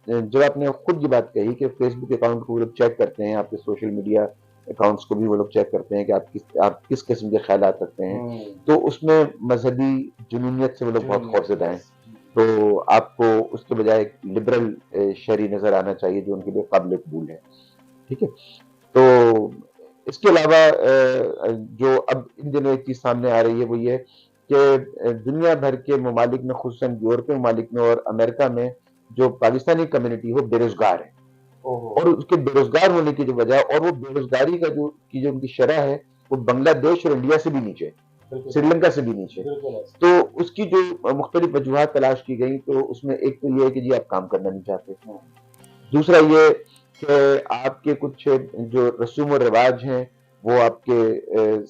جب آپ نے خود یہ بات کہی کہ فیس بک اکاؤنٹ کو وہ لوگ چیک کرتے ہیں، آپ کے سوشل میڈیا اکاؤنٹس کو بھی وہ لوگ چیک کرتے ہیں کہ آپ کس قسم کے خیالات رکھتے ہیں، تو اس میں مذہبی جنونیت سے وہ لوگ بہت خوفزدہ ہیں. تو آپ کو اس کے بجائے ایک لبرل شہری نظر آنا چاہیے جو ان کے لیے قابل قبول ہے. ٹھیک ہے، تو اس کے علاوہ جو اب ان دنوں ایک چیز سامنے آ رہی ہے وہ یہ کہ دنیا بھر کے ممالک میں، خصوصاً یورپی ممالک میں اور امریکہ میں، جو پاکستانی کمیونٹی وہ بے روزگار ہے، اور اس کے بے روزگار ہونے کی جو وجہ، اور وہ بے روزگاری کا جو ان کی شرح ہے وہ بنگلہ دیش اور انڈیا سے بھی نیچے، سری لنکا سے بھی نیچے. تو اس کی جو مختلف وجوہات تلاش کی گئی تو اس میں ایک تو یہ ہے کہ جی آپ کام کرنا نہیں چاہتے، دوسرا یہ کہ آپ کے کچھ جو رسوم و رواج ہیں وہ آپ کے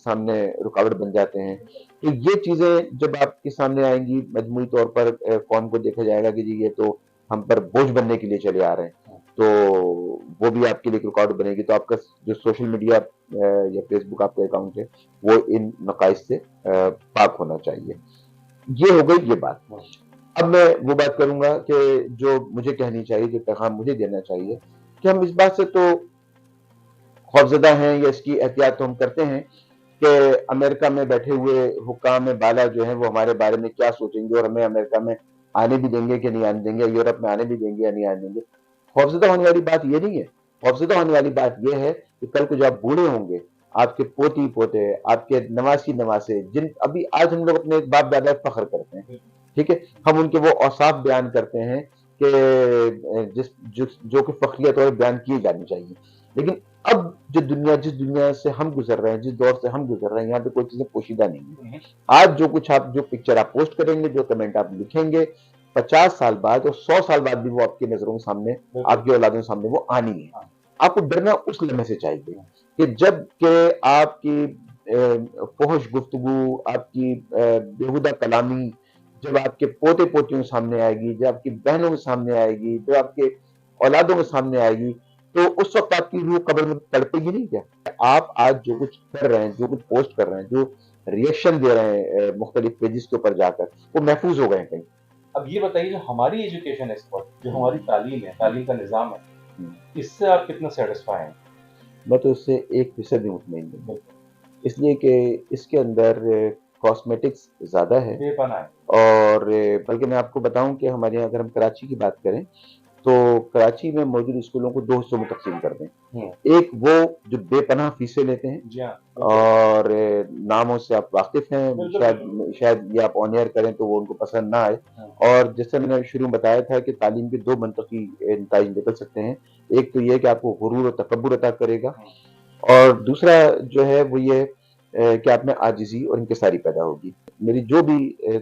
سامنے رکاوٹ بن جاتے ہیں. تو یہ چیزیں جب آپ کے سامنے آئیں گی مجموعی طور پر قوم کو دیکھا جائے گا کہ جی یہ تو ہم پر بوجھ بننے کے لیے چلے آ رہے ہیں، تو وہ بھی آپ کے لیے رکاوٹ بنے گی. تو آپ کا جو سوشل میڈیا یا فیس بک آپ کا اکاؤنٹ ہے وہ ان نقائص سے پاک ہونا چاہیے. یہ ہو گئی یہ بات. اب میں وہ بات کروں گا کہ جو مجھے کہنی چاہیے، جو پیغام مجھے دینا چاہیے، کہ ہم اس بات سے تو خوفزدہ ہیں یا اس کی احتیاط تو ہم کرتے ہیں کہ امریکہ میں بیٹھے ہوئے حکام بالا جو ہیں وہ ہمارے بارے میں کیا سوچیں گے، اور ہمیں امریکہ میں آنے بھی دیں گے کہ نہیں آنے دیں گے، یورپ میں آنے بھی دیں گے یا نہیں آنے دیں گے. خوفزدہ ہونے والی بات یہ نہیں ہے. خوفزدہ ہونے والی بات یہ ہے کہ کل کو جب آپ بوڑھے ہوں گے، آپ کے پوتی پوتے، آپ کے نواسی نواسے، جن ابھی آج ہم لوگ اپنے باپ دادا فخر کرتے ہیں، ٹھیک ہے، ہم ان کے وہ اوصاف بیان کرتے ہیں کہ جو کہ فخریہ طور پر بیان کیے جانے چاہیے. لیکن اب جس دنیا سے ہم گزر رہے ہیں، جس دور سے ہم گزر رہے ہیں، یہاں پہ کوئی چیزیں پوشیدہ نہیں ہیں. آج جو کچھ جو پکچر آپ پوسٹ کریں گے، جو کمنٹ آپ لکھیں گے، 50 साल बाद और 100 साल बाद भी वो आपकी नजरों के सामने, आपकी औलादों के सामने वो आनी है। आपको डरना उस लम्हे से चाहिए कि जब कि आपकी फुहश गुफ्तगू, आपकी बेहुदा कलामी जब आपके पोते पोतियों के सामने आएगी, जब आपकी बहनों के सामने आएगी, जब आपके औलादों के सामने आएगी, तो उस वक्त आपकी रूह कब्र में तड़पेगी नहीं क्या? आप आज जो कुछ कर रहे हैं, जो कुछ पोस्ट कर रहे हैं, जो रिएक्शन दे रहे हैं मुख्तलिफ पेजेस के ऊपर जाकर, वो महफूज हो गए हैं कहीं। अब ये बताइए, जो हमारी एजुकेशन है इस वक्त, जो हमारी तालीम है, तालीम का निज़ाम है, इससे आप कितना सेटिस्फाई हैं? मैं तो इससे 1% भी मुतमईन नहीं, इसलिए कि इसके अंदर कॉस्मेटिक्स ज़्यादा है बेपनाह है। और बल्कि मैं आपको बताऊं कि हमारे यहाँ अगर हम कराची की बात करें तो कराची में मौजूद स्कूलों को 2 हिस्सों में तकसीम कर दें। एक वो जो बेपनाह फीसें लेते हैं, जी हाँ, और नामों से आप वाकिफ हैं, शायद ये आप ऑन एयर करें तो वो उनको पसंद ना आए। और जैसे मैंने शुरू में बताया था कि तालीम के 2 मंतकी नताइज निकल सकते हैं। एक तो ये कि आपको गुरूर और तकब्बुर अता करेगा, और दूसरा जो है वो ये कि आप में आजिज़ी और इंकिसारी पैदा होगी। मेरी जो भी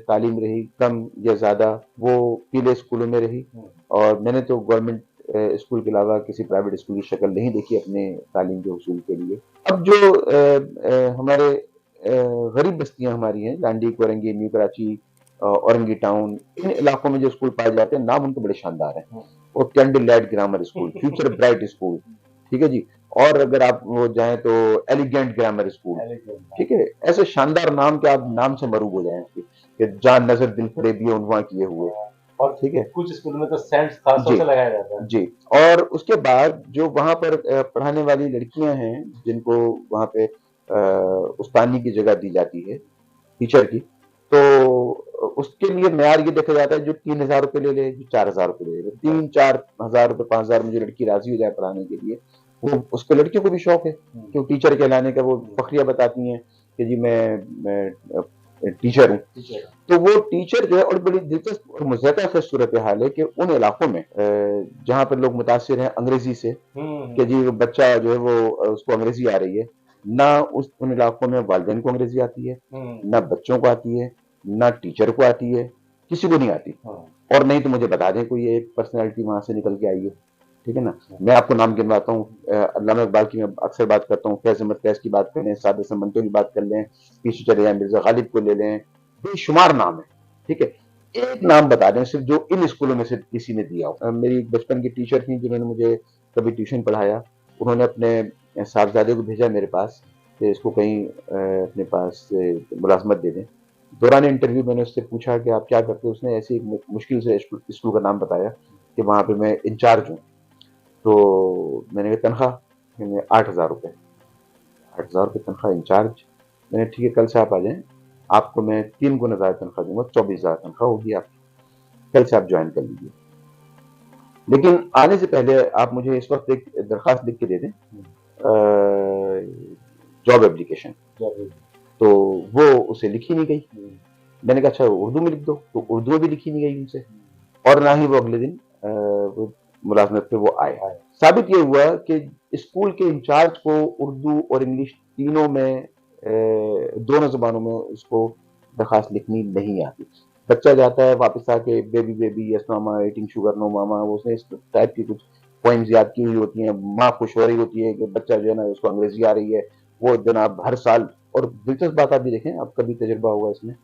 तालीम रही, कम या ज़्यादा, वो पीले स्कूलों में रही, और मैंने तो गवर्नमेंट स्कूल के अलावा किसी प्राइवेट स्कूल की शक्ल नहीं देखी अपने तालीम के हुसूल के लिए। अब जो हमारे गरीब बस्तियां हमारी हैं, लांडी, कोरंगी, न्यू कराची, औरंगी टाउन, इन इलाकों में जो स्कूल पाए जाते हैं, नाम उनके बड़े शानदार हैं। और candle light grammar school, future bright school, ठीक है जी, और अगर आप वो जाएं तो एलिगेंट ग्रामर स्कूल, ठीक है, ऐसे शानदार नाम के आप नाम से मरूब हो जाएं कि जान नजर दिल फरेबी उनवा किए हुए, और ठीक है, कुछ स्कूलों में तो सेंट्स खास तौर से लगाया जाता है जी। और उसके बाद जो वहां पर पढ़ाने वाली लड़कियां हैं, जिनको वहां पे उस्तानी की जगह दी जाती है, टीचर की, तो उसके लिए मेयार ये देखा जाता है जो 3,000 रुपये ले ले, जो 4,000 रुपये ले ले, 3-4 हजार रुपये, 5,000 में जो लड़की राजी हो जाए पढ़ाने के लिए, वो उसके लड़कियों को भी शौक है कि वो टीचर कहलाने का, वो फखरिया बताती हैं कि जी मैं टीचर हूँ। तो वो टीचर जो है, और बड़ी दिलचस्प और मुज़हका सूरत हाल है कि उन इलाकों में जहाँ पर लोग मुतासिर हैं अंग्रेजी से कि जी वो बच्चा जो है वो उसको अंग्रेजी आ रही है, ना उन इलाकों में वालिदैन को अंग्रेजी आती है, ना बच्चों को आती है, ना टीचर को आती है, किसी को नहीं आती। और नहीं तो मुझे बता दें कोई एक पर्सनैलिटी वहां से निकल के आई है, ठीक है ना। मैं आपको नाम गिनवाता हूँ, अल्लामा इकबाल की मैं अक्सर बात करता हूँ, फैज़ अहमद फैज़ की बात कर लें, साद हसन मंटो की बात कर लें, पीछे चले जाएं मिर्जा गालिब को ले लें, बेशुमार नाम है, ठीक है। एक नाम बता दें सिर्फ जो इन स्कूलों में से किसी ने दिया हो। मेरी बचपन की टीचर थी जिन्होंने मुझे कभी ट्यूशन पढ़ाया, उन्होंने अपने साहबजादे को भेजा मेरे पास कि इसको कहीं अपने पास मुलाजमत दे दें। दौरान इंटरव्यू मैंने उससे पूछा कि आप क्या करते हो, उसने ऐसी मुश्किल से स्कूल का नाम बताया कि वहाँ पे मैं इंचार्ज हूँ। तो मैंने कहा तनख्वाह 8,000 रुपये, 8,000 रुपये तनख्वाह इंचार्ज। मैंने ठीक है, कल से आप आ जाएं, आपको मैं 3 गुना ज़्यादा तनख्वाह दूंगा, 24,000 तनख्वाह होगी आपकी, कल से आप ज्वाइन कर लीजिए। लेकिन आने से पहले आप मुझे इस वक्त एक दरख्वास्त लिख के दे दें, जॉब एप्लीकेशन। तो वो उसे लिखी नहीं गई। मैंने कहा अच्छा उर्दू में लिख दो, तो उर्दू में भी लिखी नहीं गई उनसे, और ना ही वो अगले दिन वो मुलाजमत पे वो आए। साबित ये हुआ कि स्कूल के इंचार्ज को उर्दू और इंग्लिश तीनों में, दोनों जबानों में उसको दरखास्त लिखनी नहीं आती। बच्चा जाता है वापस आके बेबी बेबी यस मामा, ईटिंग शुगर नो मामा, वो उसने इस टाइप की कुछ पोइम्स याद की हुई होती हैं। माँ खुश हो रही होती है कि बच्चा जो है ना उसको अंग्रेजी आ रही है। वो जनाब हर साल, और दिलचस्प बात आप भी देखें, आपका भी तजुर्बा होगा इसमें,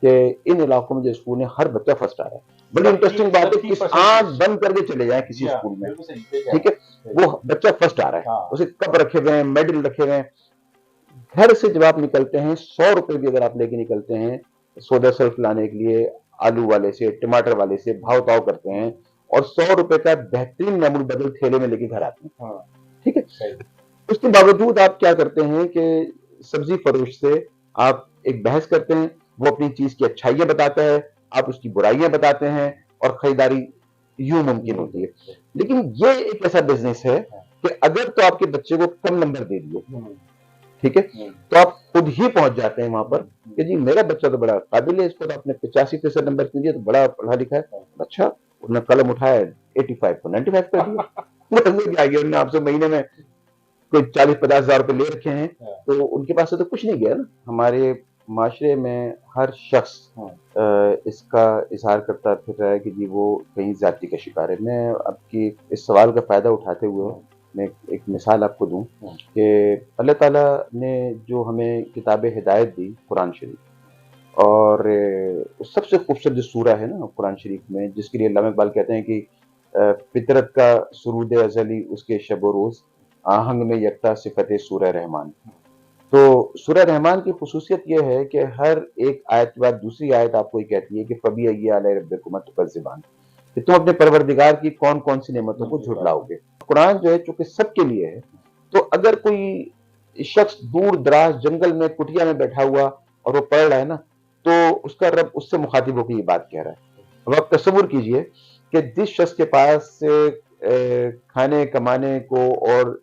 कि इन इलाकों में जो स्कूल है हर बच्चा फर्स्ट आ रहा है। बड़ी इंटरेस्टिंग बात है, किस आंख बंद करके चले जाए किसी स्कूल में, ठीक है, वो बच्चा फर्स्ट आ रहा है, उसे कप रखे हुए हैं, मेडल रखे हुए हैं। घर से जब आप निकलते हैं, 100 रुपए भी अगर आप लेके निकलते हैं सोडा सर्फ लाने के लिए, आलू वाले से, टमाटर वाले से भाव ताव करते हैं, और 100 रुपए का बेहतरीन नमूल बदल थैले में लेके घर आते हैं, ठीक है। उसके बावजूद आप क्या करते हैं कि सब्जी फरोश से आप एक बहस करते हैं, वो अपनी चीज की अच्छाइयां बताता है, आप उसकी बुराइयां बताते हैं, और खरीदारी यूं मुमकिन होती है। लेकिन ये एक ऐसा बिजनेस है कि अगर तो आपके बच्चे को कम नंबर दे दिए, ठीक है, तो आप खुद ही पहुंच जाते हैं वहां पर कि जी मेरा बच्चा तो बड़ा काबिल है, इसको तो आपने 85% नंबर दिए, तो बड़ा पढ़ा लिखा है अच्छा। उन्होंने कलम उठाया, 85 को 95 कर दिया। उन्होंने आपसे महीने में कोई 40-50 हजार रुपए ले रखे हैं, तो उनके पास से तो कुछ नहीं गया ना। हमारे माशरे में हर शख्स اس کا اظہار کرتا پھر رہا ہے کہ جی وہ کہیں زیادتی کا شکار ہے. میں آپ کی اس سوال کا فائدہ اٹھاتے ہوئے میں ایک مثال آپ کو دوں کہ اللہ تعالیٰ نے جو ہمیں کتاب ہدایت دی قرآن شریف، اور سب سے خوبصورت جو سورہ ہے نا قرآن شریف میں، جس کے لیے علامہ اقبال کہتے ہیں کہ فطرت کا سرود ازلی اس کے شب و روز، آہنگ میں یکتا صفت سورہ رحمان. تو سورہ رحمان کی خصوصیت یہ ہے کہ ہر ایک آیت کے بعد دوسری آیت آپ کو یہ کہتی ہے کہ فَبِأَيِّ آلَاءِ رَبِّكُمَا تُكَذِّبَانِ، کہ تم اپنے پروردگار کی کون کون سی نعمتوں کو جھٹلاؤ گے. قرآن جو ہے چونکہ سب کے لیے ہے، تو اگر کوئی شخص دور دراز جنگل میں کٹیا میں بیٹھا ہوا اور وہ پڑھ رہا ہے نا، تو اس کا رب اس سے مخاطب ہو کے یہ بات کہہ رہا ہے. اب آپ تصور کیجئے کہ جس شخص کے پاس کھانے کمانے کو اور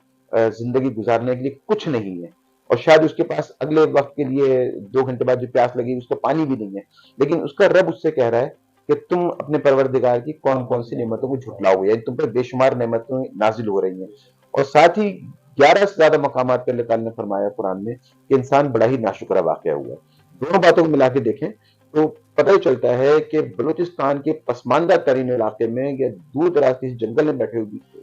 زندگی گزارنے کے لیے کچھ نہیں ہے، اور شاید اس کے پاس اگلے وقت کے لیے 2 گھنٹے بعد جو پیاس لگی اس کو پانی بھی نہیں ہے، لیکن اس کا رب اس سے کہہ رہا ہے کہ تم اپنے پروردگار کی کون کون سی نعمتوں کو جھٹلاؤ گے، یعنی تم پر بے شمار نعمتیں نازل ہو رہی ہیں. اور ساتھ ہی 11 سے زیادہ مقامات پر اللہ تعالیٰ نے فرمایا قرآن میں کہ انسان بڑا ہی ناشکرہ واقعہ ہوا. دونوں باتوں کو ملا کے دیکھیں تو پتہ ہی چلتا ہے کہ بلوچستان کے پسماندہ ترین علاقے میں یا دور دراز کسی جنگل میں بیٹھے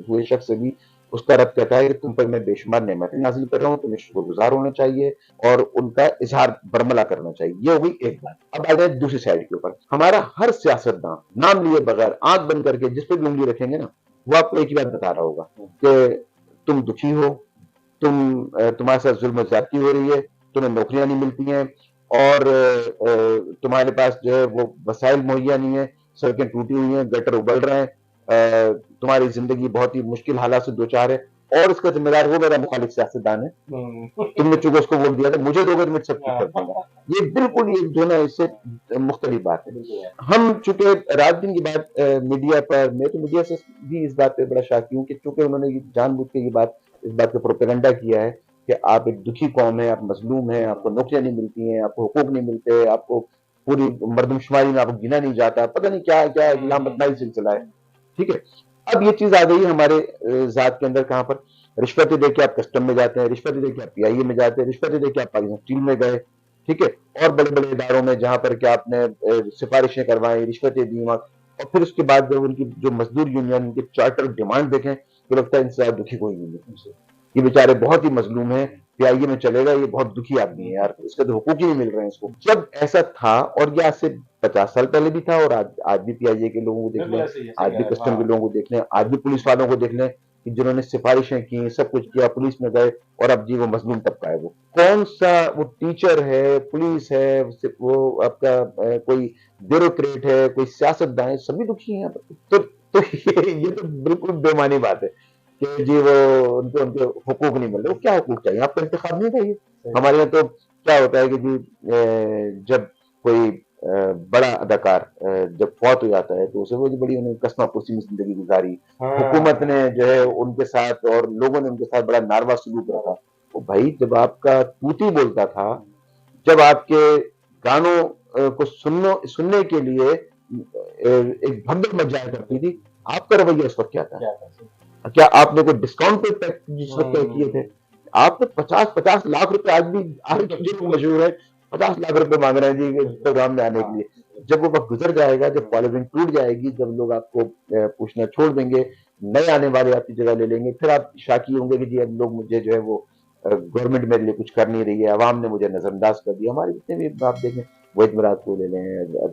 ہوئے شخص سے بھی اس کا رب کہتا ہے کہ تم پر میں بے شمار نعمتیں نازل کر رہا ہوں، تمہیں شکر گزار ہونا چاہیے اور ان کا اظہار برملا کرنا چاہیے. یہ ہو گئی ایک بات. اب آ جائیں دوسری سائڈ کے اوپر. ہمارا ہر سیاستدان نام لیے بغیر آنکھ بند کر کے جس پہ بھی انگلی رکھیں گے نا، وہ آپ کو ایک ہی بات بتا رہا ہوگا کہ تم دکھی ہو، تمہارے ساتھ ظلم و زیادتی ہو رہی ہے، تمہیں نوکریاں نہیں ملتی ہیں، اور تمہارے پاس جو ہے وہ وسائل مہیا نہیں ہے، سڑکیں ٹوٹی ہوئی ہیں، گٹر ابل رہے ہیں، تمہاری زندگی بہت ہی مشکل حالات سے دوچار ہے، اور اس کا ذمہ دار وہ میرا مخالف سیاستدان ہے. تم نے چونکہ اس کو ووٹ دیا تھا، مجھے دو گے تو میں سب کچھ کر دوں گا. یہ بالکل یہ جو ہے نا اس سے مختلف بات ہے. ہم چونکہ رات دن کی بات میڈیا پر، میں تو میڈیا سے بھی اس بات پہ بڑا شاکی ہوں کہ چونکہ انہوں نے جان بوجھ کے اس بات کا پروپیگنڈا کیا ہے کہ آپ ایک دکھی قوم ہے، آپ مظلوم ہیں، آپ کو نوکریاں نہیں ملتی ہیں، آپ کو حقوق نہیں ملتے، آپ کو پوری مردم شماری میں آپ کو گنا نہیں جاتا، پتہ نہیں کیا کیا لامبتنائی سلسلہ ہے. ٹھیک ہے. اب یہ چیز آ گئی ہمارے ذات کے اندر کہاں پر رشوتیں دے کے آپ کسٹم میں جاتے ہیں، رشوتیں دے کے آپ پی آئی اے میں جاتے ہیں، رشوتیں دے کے آپ پاکستان اسٹیل میں گئے. ٹھیک ہے. اور بڑے بڑے اداروں میں جہاں پر کہ آپ نے سفارشیں کروائیں، رشوتیں دی وہاں، اور پھر اس کے بعد جب ان کی جو مزدور یونین ان کے چارٹر ڈیمانڈ دیکھیں تو لگتا ہے ان سے دکھی کوئی نہیں ہے. یہ بیچارے بہت ہی مظلوم ہیں، پی آئی اے میں چلے گا، یہ بہت دکھی آدمی ہے یار، اس کے تو حقوق ہی نہیں مل رہے ہیں اس کو. جب ایسا تھا، اور یہ آج سے 50 سال پہلے بھی تھا، اور آج بھی پی آئی اے کے لوگوں کو دیکھ لیں، آج بھی کسٹم کے لوگوں کو دیکھ لیں، آج بھی پولیس والوں کو دیکھ لیں کہ جنہوں نے سفارشیں کی، سب کچھ کیا، پولیس میں گئے، اور اب جی وہ مظلوم طبقہ ہے. وہ کون سا وہ ٹیچر ہے، پولیس ہے، وہ آپ کا کوئی بیوروکریٹ ہے، کوئی سیاستدان ہے، سبھی دکھی ہیں. تو یہ تو بالکل بے معنی بات ہے کہ جی وہ ان کے حقوق نہیں مل رہے. وہ کیا حقوق چاہیے؟ آپ کا انتخاب نہیں چاہیے. ہمارے یہاں تو کیا ہوتا ہے کہ جی جب کوئی بڑا اداکار جب فوت ہو جاتا ہے تو اسے وہ بڑی انہیں کسمہ پرسی میں زندگی گزاری، حکومت نے جو ہے ان کے ساتھ اور لوگوں نے ان کے ساتھ بڑا ناروا سلوک رکھا. وہ بھائی جب آپ کا توتی بولتا تھا، جب آپ کے گانوں کو سننے کے لیے ایک بھگدڑ مچ جایا کرتی تھی، آپ کا رویہ اس وقت کیا تھا؟ کیا آپ نے کوئی ڈسکاؤنٹ پہ جس وقت طے کیے تھے؟ آپ نے 50 لاکھ روپے آج بھی مشہور ہے، 50 لاکھ روپے مانگ رہے ہیں جی پروگرام میں آنے کے لیے. جب وہ وقت گزر جائے گا، جب فالوئنگ ٹوٹ جائے گی، جب لوگ آپ کو پوچھنا چھوڑ دیں گے، نئے آنے والے آپ کی جگہ لے لیں گے، پھر آپ شاکی ہوں گے کہ جی اب لوگ مجھے جو ہے وہ گورنمنٹ میرے لیے کچھ کر نہیں رہی ہے، عوام نے مجھے نظر انداز کر دیا. ہمارے جتنے بھی آپ دیکھیں، وحید مراد کو لے لیں،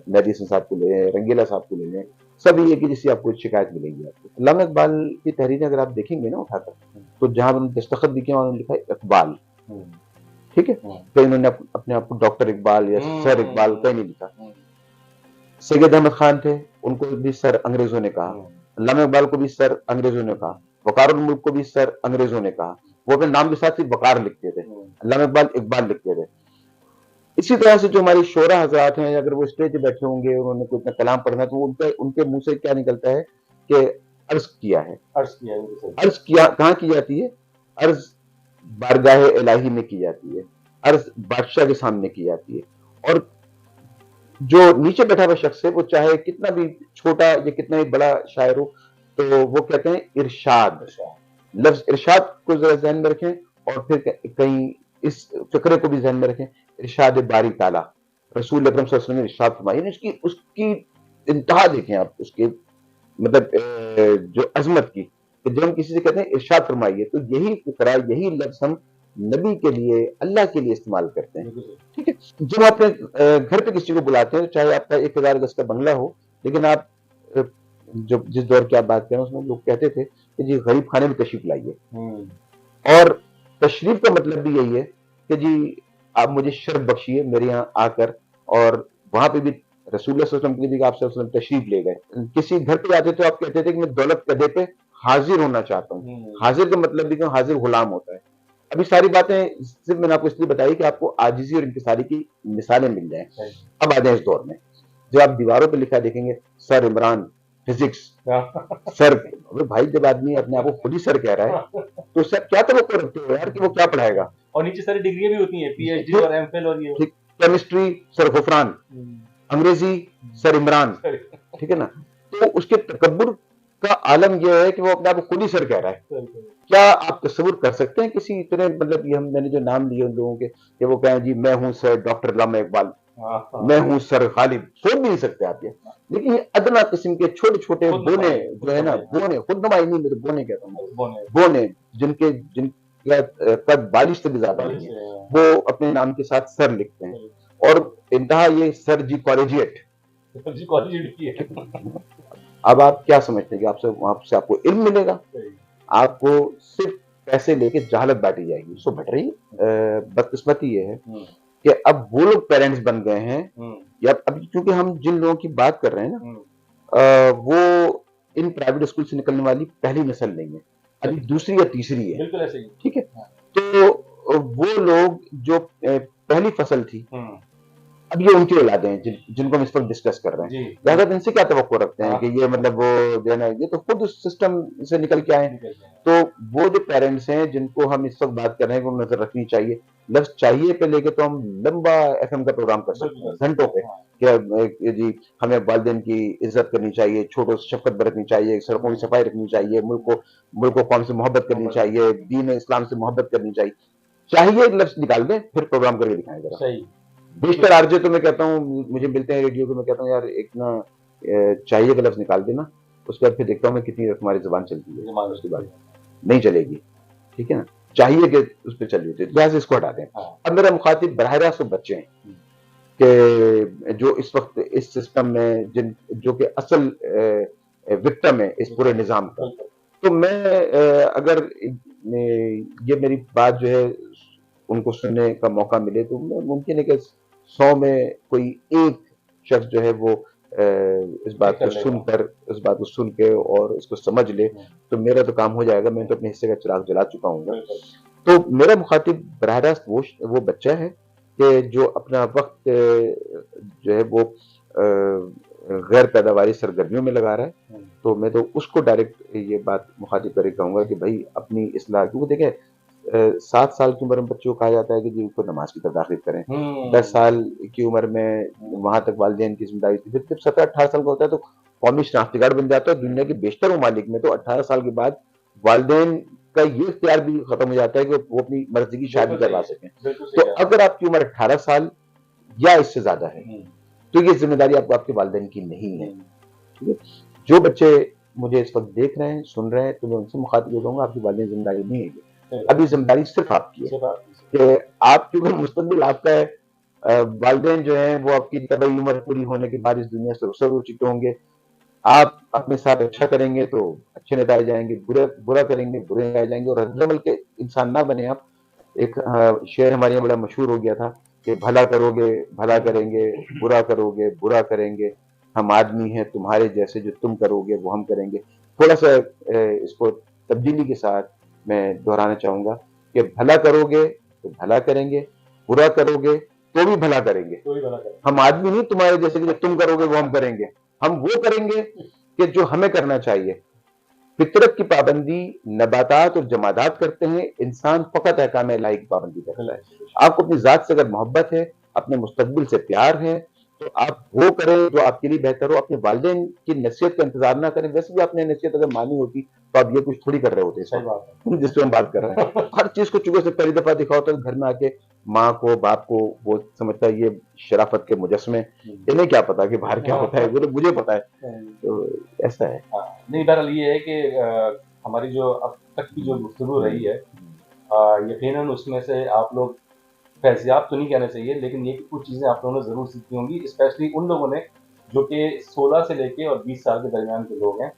مہدی حسن صاحب کو لے لیں، رنگیلا صاحب کو لے لیں، سب یہ کہ جس سے آپ کو شکایت ملے گی. آپ کو علامہ اقبال کی تحریریں اگر آپ دیکھیں گے نا اٹھا کر، تو جہاں انہوں نے دستخط بھی کیا، انہوں نے لکھا ہے اقبال. ٹھیک ہے. کہیں انہوں نے اپنے آپ کو ڈاکٹر اقبال یا سر اقبال کہیں نہیں لکھا. سید احمد خان تھے، ان کو بھی سر انگریزوں نے کہا. علامہ اقبال کو بھی سر انگریزوں نے کہا. وقار الملک کو بھی سر انگریزوں نے کہا. وہ اپنے نام کے ساتھ صرف وقار لکھتے تھے، علامہ اقبال اقبال لکھتے تھے. اسی طرح سے جو ہماری شعراء حضرات ہیں، اگر وہ اسٹیج پہ بیٹھے ہوں گے، انہوں نے کوئی اپنا کلام پڑھنا، تو ان کے منہ سے کیا نکلتا ہے کہ عرض کیا ہے. عرض کیا کہاں کی جاتی ہے؟ عرض بارگاہ الہی میں کی جاتی ہے، عرض بادشاہ کے سامنے کی جاتی ہے. اور جو نیچے بیٹھا ہوا شخص ہے، وہ چاہے کتنا بھی چھوٹا یا کتنا ہی بڑا شاعر ہو، تو وہ کہتے ہیں ارشاد. لفظ ارشاد کو ذرا ذہن میں رکھیں، اور پھر کہیں اس فقرے کو بھی ذہن میں رکھیں، ارشاد باری تعالیٰ रसूल अकरम सल्लल्लाहु अलैहि वसल्लम ने इरशाद फरमाई ना, उसकी इंतहा देखें आप, उसके मतलब जो अजमत की, कि जब हम किसी से कहते हैं इरशाद फरमाइए, तो यही फिक्रा, यही लफ्ज हम नबी के लिए, अल्लाह के लिए इस्तेमाल करते हैं। ठीक है, जब आप अपने घर पे किसी को बुलाते हैं, चाहे आपका 1000 गज का बंगला हो, लेकिन आप जो जिस दौर की आप बात करें उसमें लोग कहते थे कि जी गरीब खाने में तशरीफ लाइए, और तशरीफ का मतलब भी यही है कि जी आप मुझे शर्फ बख्शिए मेरे यहाँ आकर, और वहां पे भी रसूल सल्लल्लाहु अलैहि वसल्लम के लिए आप सल्लल्लाहु अलैहि वसल्लम तशरीफ ले गए। किसी घर पे जाते थे, आप कहते थे कि मैं दौलत कदे पे हाजिर होना चाहता हूँ। हाजिर का मतलब भी कि हाजिर गुलाम होता है। अभी सारी बातें सिर्फ मैंने आपको इसलिए बताई कि आपको आजिजी और इंकिसारी की मिसालें मिल जाएं। अब आ जाए इस दौर में, जब आप दीवारों पे लिखा देखेंगे सर इमरान फिजिक्स, सर, अरे भाई जब आदमी अपने आप को खुद ही सर कह रहा है तो सर क्या तवक्को रखते हो यार कि वो क्या पढ़ाएगा। और नीचे सारी डिग्री भी होती है, पीएचडी और एमफिल और ये। केमिस्ट्री सर गुफरान, अंग्रेजी सर इमरान, ठीक है ना। तो उसके तकब्बुर का आलम यह है कि वो अपने आप को खुद ही सर कह रहा है। क्या आप तस्वुर कर सकते हैं किसी इतने, मतलब ये हम मैंने जो नाम लिए उन लोगों के, कि वो कहें जी मैं हूं सर डॉक्टर अल्लामा इकबाल, मैं हूं सर खालिद, सोच भी नहीं सकते आप ये। लेकिन ये अदना किस्म के छोटे छोटे बोने जो है ना, बोने, खुद नुमाई नहीं, मेरे बोने कहता हूँ, बोने जिनका कद 42 से भी ज्यादा नहीं है, वो अपने नाम के साथ सर लिखते हैं, और इंतहा ये सर जी कॉलेजिएट। अब आप क्या समझते हैं कि आपसे आपको इल्म मिलेगा? आपको सिर्फ पैसे लेके जहालत बांटी जाएगी, उसको बट रही है। बदकिस्मती ये है कि अब वो लोग पेरेंट्स बन गए हैं, या अभी क्योंकि हम जिन लोगों की बात कर रहे हैं ना, वो इन प्राइवेट स्कूल से निकलने वाली पहली नस्ल नहीं है, अभी दूसरी या तीसरी है। बिल्कुल ऐसे ही, ठीक है। तो वो लोग जो पहली फसल थी, अब ये उनकी औलादें हैं जिनको हम इस पर डिस्कस कर रहे हैं। लिहाजा इनसे क्या तवक्को रखते हैं कि ये मतलब वो जो है ना, ये तो खुद उस सिस्टम से निकल के आए। तो वो जो पेरेंट्स हैं जिनको हम इस वक्त बात कर रहे हैं कि उन्हें नजर रखनी चाहिए। लफ्ज चाहिए पे लेके तो हम लंबा एफएम का प्रोग्राम कर सकते हैं घंटों पे, कि जी हमें वालिदैन की इज्जत करनी चाहिए, छोटों से शफकत बरतनी चाहिए, सड़कों की सफाई रखनी चाहिए, मुल्क को कौम से मोहब्बत करनी चाहिए, दीन इस्लाम से मोहब्बत करनी चाहिए। चाहिए लफ्ज निकाल दें, फिर प्रोग्राम करके दिखाएं जरा। बेशतर आरजे तो मैं कहता हूँ, मुझे मिलते हैं रेडियो पे, मैं कहता हूँ यार एक ना चाहिए का लफ्ज निकाल देना, उसके बाद फिर देखता हूँ मैं कितनी तुम्हारी जुबान चलती है, उसके बाद नहीं चलेगी, ठीक है ना। चाहिए कि उस पर चली होती है, लिहाजा इसको हटा दें। अब मेरा मुखातिब बराह रास्त बच्चे हैं कि जो इस वक्त इस सिस्टम में जो कि असल विक्टिम है इस पूरे निजाम का। तो मैं अगर ये मेरी बात जो है उनको सुनने का मौका मिले, तो मुमकिन है कि 100 में कोई एक शख्स जो है वो इस बात को सुनकर, इस बात को सुन के और इसको समझ ले, तो मेरा तो काम हो जाएगा। मैं तो अपने हिस्से का चिराग जला चुका हूँ। तो मेरा मुखातिब बराह रास्त वो बच्चा है कि जो अपना वक्त जो है वो गैर पैदावारी सरगर्मियों में लगा रहा है। तो मैं तो उसको डायरेक्ट ये बात मुखातिब करके कहूँगा कि भाई अपनी इस्लाह, क्योंकि देखें 7 साल की उम्र में बच्चों को कहा जाता है कि जी उनको नमाज की तरफ दाखिल करें। 10 साल की उम्र में वहां तक वालिदैन की जिम्मेदारी थी। फिर जब 17-18 साल का होता है तो कौमी शनाख्तिकार बन जाता है। दुनिया के बेशतर ममालिक में तो 18 साल के बाद वालिदैन का ये इख्तियार भी खत्म हो जाता है कि वो अपनी मर्जी की शादी करवा सकें। तो अगर आपकी उम्र 18 साल या इससे ज्यादा है तो ये जिम्मेदारी आपको आपके वालिदैन की नहीं है। ठीक है, जो बच्चे मुझे इस वक्त देख रहे हैं, सुन रहे हैं, तो मैं उनसे मुखातिब कहूंगा आपकी वालिदैन जिम्मेदारी नहीं है, अभी जिम्मेदारी सिर्फ आपकी है कि आप, क्योंकि मुस्तकबिल आपका है। वालिदैन जो है वो आपकी तबई उम्र पूरी होने के बाद इस दुनिया से रुखसत हो चुके होंगे। आप अपने साथ अच्छा करेंगे तो अच्छे नतीजे आएंगे, बुरा करेंगे बुरे नतीजे आएंगे। और रद्दमल के इंसान ना बने आप। एक शेर हमारे यहाँ बड़ा मशहूर हो गया था कि भला करोगे भला करेंगे, बुरा करोगे बुरा करेंगे, हम आदमी हैं तुम्हारे जैसे, जो तुम करोगे वो हम करेंगे। थोड़ा सा इसको तब्दीली के साथ मैं दोहराना चाहूंगा कि भला करोगे तो भला करेंगे, बुरा करोगे तो भी भला करेंगे। हम आदमी नहीं तुम्हारे जैसे कि जो तुम करोगे वो हम करेंगे। हम वो करेंगे कि जो हमें करना चाहिए। फितरत की पाबंदी नबातात और जमादात करते हैं, इंसान फकत अहकाम इलाही की पाबंदी करता है। आपको अपनी जात से अगर मोहब्बत है, अपने मुस्तकबिल से प्यार है, तो आप वो करें जो आपके लिए बेहतर हो। अपने वालिदैन की नसीहत का इंतजार ना करें। वैसे भी आपने नसीहत अगर मानी होती तो आप ये कुछ थोड़ी कर रहे होते जिसपे हम बात कर रहे हैं। हर चीज को चूंकि से पहली दफा दिखा होता है घर में आके माँ को बाप को वो समझता है ये शराफत के मुजस्मे, इन्हें क्या पता कि बाहर क्या होता है, वो तो मुझे पता है। तो ऐसा है। नहीं, बहरहाल ये है कि हमारी जो अब तक की जो गुफ्तगू रही है, यकीनन उसमें से आप लोग फैज़याब तो नहीं कहना चाहिए, लेकिन ये कि कुछ चीज़ें आप लोगों ने ज़रूर सीखी होंगी, स्पेशली उन लोगों ने जो कि 16 से लेके और 20 साल के दरमियान के लोग हैं,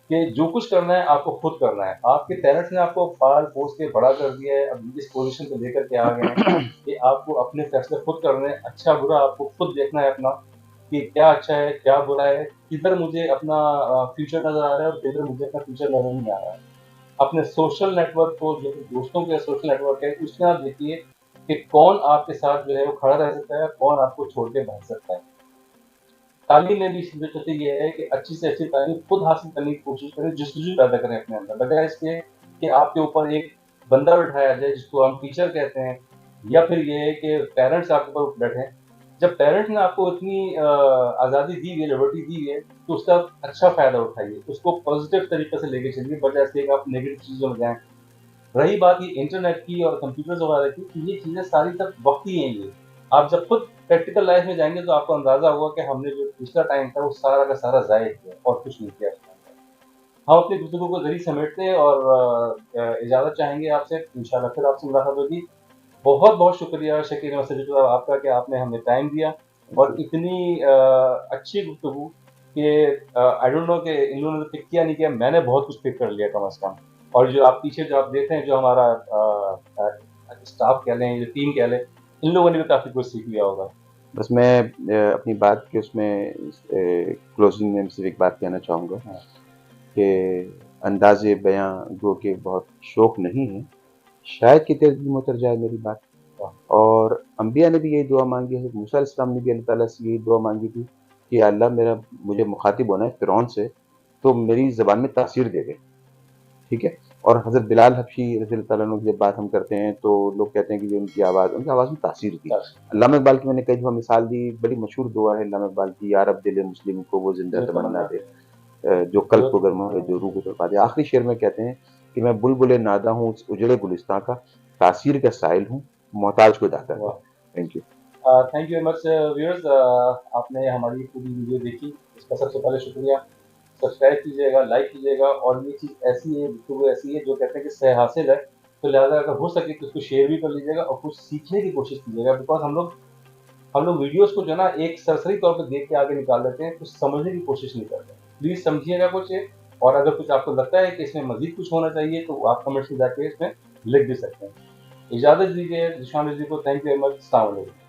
कि जो कुछ करना है आपको खुद करना है। आपके पेरेंट्स ने आपको पाल पोस के बड़ा कर दिया है, अब इस पोजीशन पे लेकर के आ गए हैं कि आपको अपने फैसले खुद करने हैं, अच्छा बुरा आपको खुद देखना है अपना, कि क्या अच्छा है, क्या बुरा है, किधर मुझे अपना फ्यूचर नज़र आ रहा है और किधर मुझे अपना फ्यूचर नज़र नहीं आ रहा है। अपने सोशल नेटवर्क को, जो दोस्तों के सोशल नेटवर्क है, उसमें आप देखिए कि कौन आपके साथ जो है वो खड़ा रह सकता है, कौन आपको छोड़ के भाग सकता है। तालीम में भी सिर्फ ये है कि अच्छी से अच्छी तालीम खुद हासिल करने की कोशिश करें, जस्तजू पैदा करें अपने अंदर, बजाय इसके कि आपके ऊपर एक बंदा बिठाया जाए जिसको हम टीचर कहते हैं, या फिर ये है कि पेरेंट्स आपके ऊपर बैठे। जब पेरेंट्स ने आपको इतनी आज़ादी दी है, लिबर्टी दी है, तो उसका अच्छा फ़ायदा उठाइए, उसको पॉजिटिव तरीके से लेके चलिए, बजाय इसके कि आप नेगेटिव चीज़ों में जाएँ। रही बात ये इंटरनेट की और कंप्यूटर्स वगैरह की, तो ये चीज़ें सारी सब वक़्ती हैं ये। आप जब खुद प्रैक्टिकल लाइफ़ में जाएँगे तो आपको अंदाज़ा होगा कि हमने जो पिछला टाइम था वो सारा का सारा ज़ाया किया और कुछ नहीं किया उसके अंदर। हम अपनी गुफ्तगू को इधर ही समेटते हैं और इजाज़त चाहेंगे आपसे, इंशाअल्लाह फिर आपसे मुलाकात होगी। बहुत-बहुत शुक्रिया शकील मसजिद साहब आपका कि आपने हमें टाइम दिया और इतनी अच्छी गुफ्तगू कि आई डोंट नो कि इन लोगों ने पिक किया नहीं किया, मैंने बहुत कुछ पिक कर लिया कम से कम। और जो आप पीछे जो आप देख रहे हैं, जो हमारा स्टाफ कह लें, जो टीम कह लें, इन लोगों ने भी काफ़ी कुछ सीख लिया होगा। बस मैं अपनी बात के उसमें क्लोजिंग में सिर्फ एक बात कहना चाहूँगा कि अंदाज़े बयां गो के बहुत शौक नहीं है, शायद कि तेरे दिल में उतर जाए मेरी बात। और अंबिया ने भी यही दुआ मांगी है, मूसा अलैहिस्सलाम ने भी अल्लाह ताला से यही दुआ मांगी थी कि अल्लाह मेरा मुझे मुखातिब होना है फ़िरौन से, तो मेरी ज़बान में तासीर दे दे, ठीक है। और हज़रत बिलाल हबशी रज़ी अल्लाह ताला अन्हु की जब बात हम करते हैं तो लोग कहते हैं कि जो उनकी आवाज़ में तासीर थी। अल्लामा इक़बाल की मैंने कई दफ़ा मिसाल दी, बड़ी मशहूर दुआ है अल्लामा इक़बाल की, या रब दिल मुस्लिम को वो ज़िंदा तमन्ना दे, जो कल्ब को गर्मा है, जो रूह को तड़पा दे। आखिरी शेर में कहते हैं कि मैं बुलबुल नादा हूँ उस उजड़े गुलिस्तां का, तासीर का साइल हूँ, मोहताज को दाता का। Thank you. Thank you very much viewers, आपने हमारी पूरी वीडियो देखी, इसका सबसे पहले शुक्रिया। सब्सक्राइब कीजिएगा, लाइक कीजिएगा, और ये चीज़ ऐसी है, गुफ्तगू ऐसी है जो कहते हैं कि सह हासिल है, तो लिहाजा अगर हो सके तो उसको शेयर भी कर लीजिएगा और कुछ सीखने की कोशिश कीजिएगा, बिकॉज़ हम लोग वीडियोज़ को जो है ना एक सरसरी तौर पे देख के आगे निकाल देते हैं, कुछ समझने की कोशिश नहीं करते। प्लीज़ समझिएगा कुछ, और अगर कुछ आपको लगता है कि इसमें मज़ीद कुछ होना चाहिए तो आप कमेंट्स में जाके इसमें लिख भी सकते हैं। इजाज़त दीजिए जिशान रज़ी को। Thank you very much. अस्सलाम वालेकुम।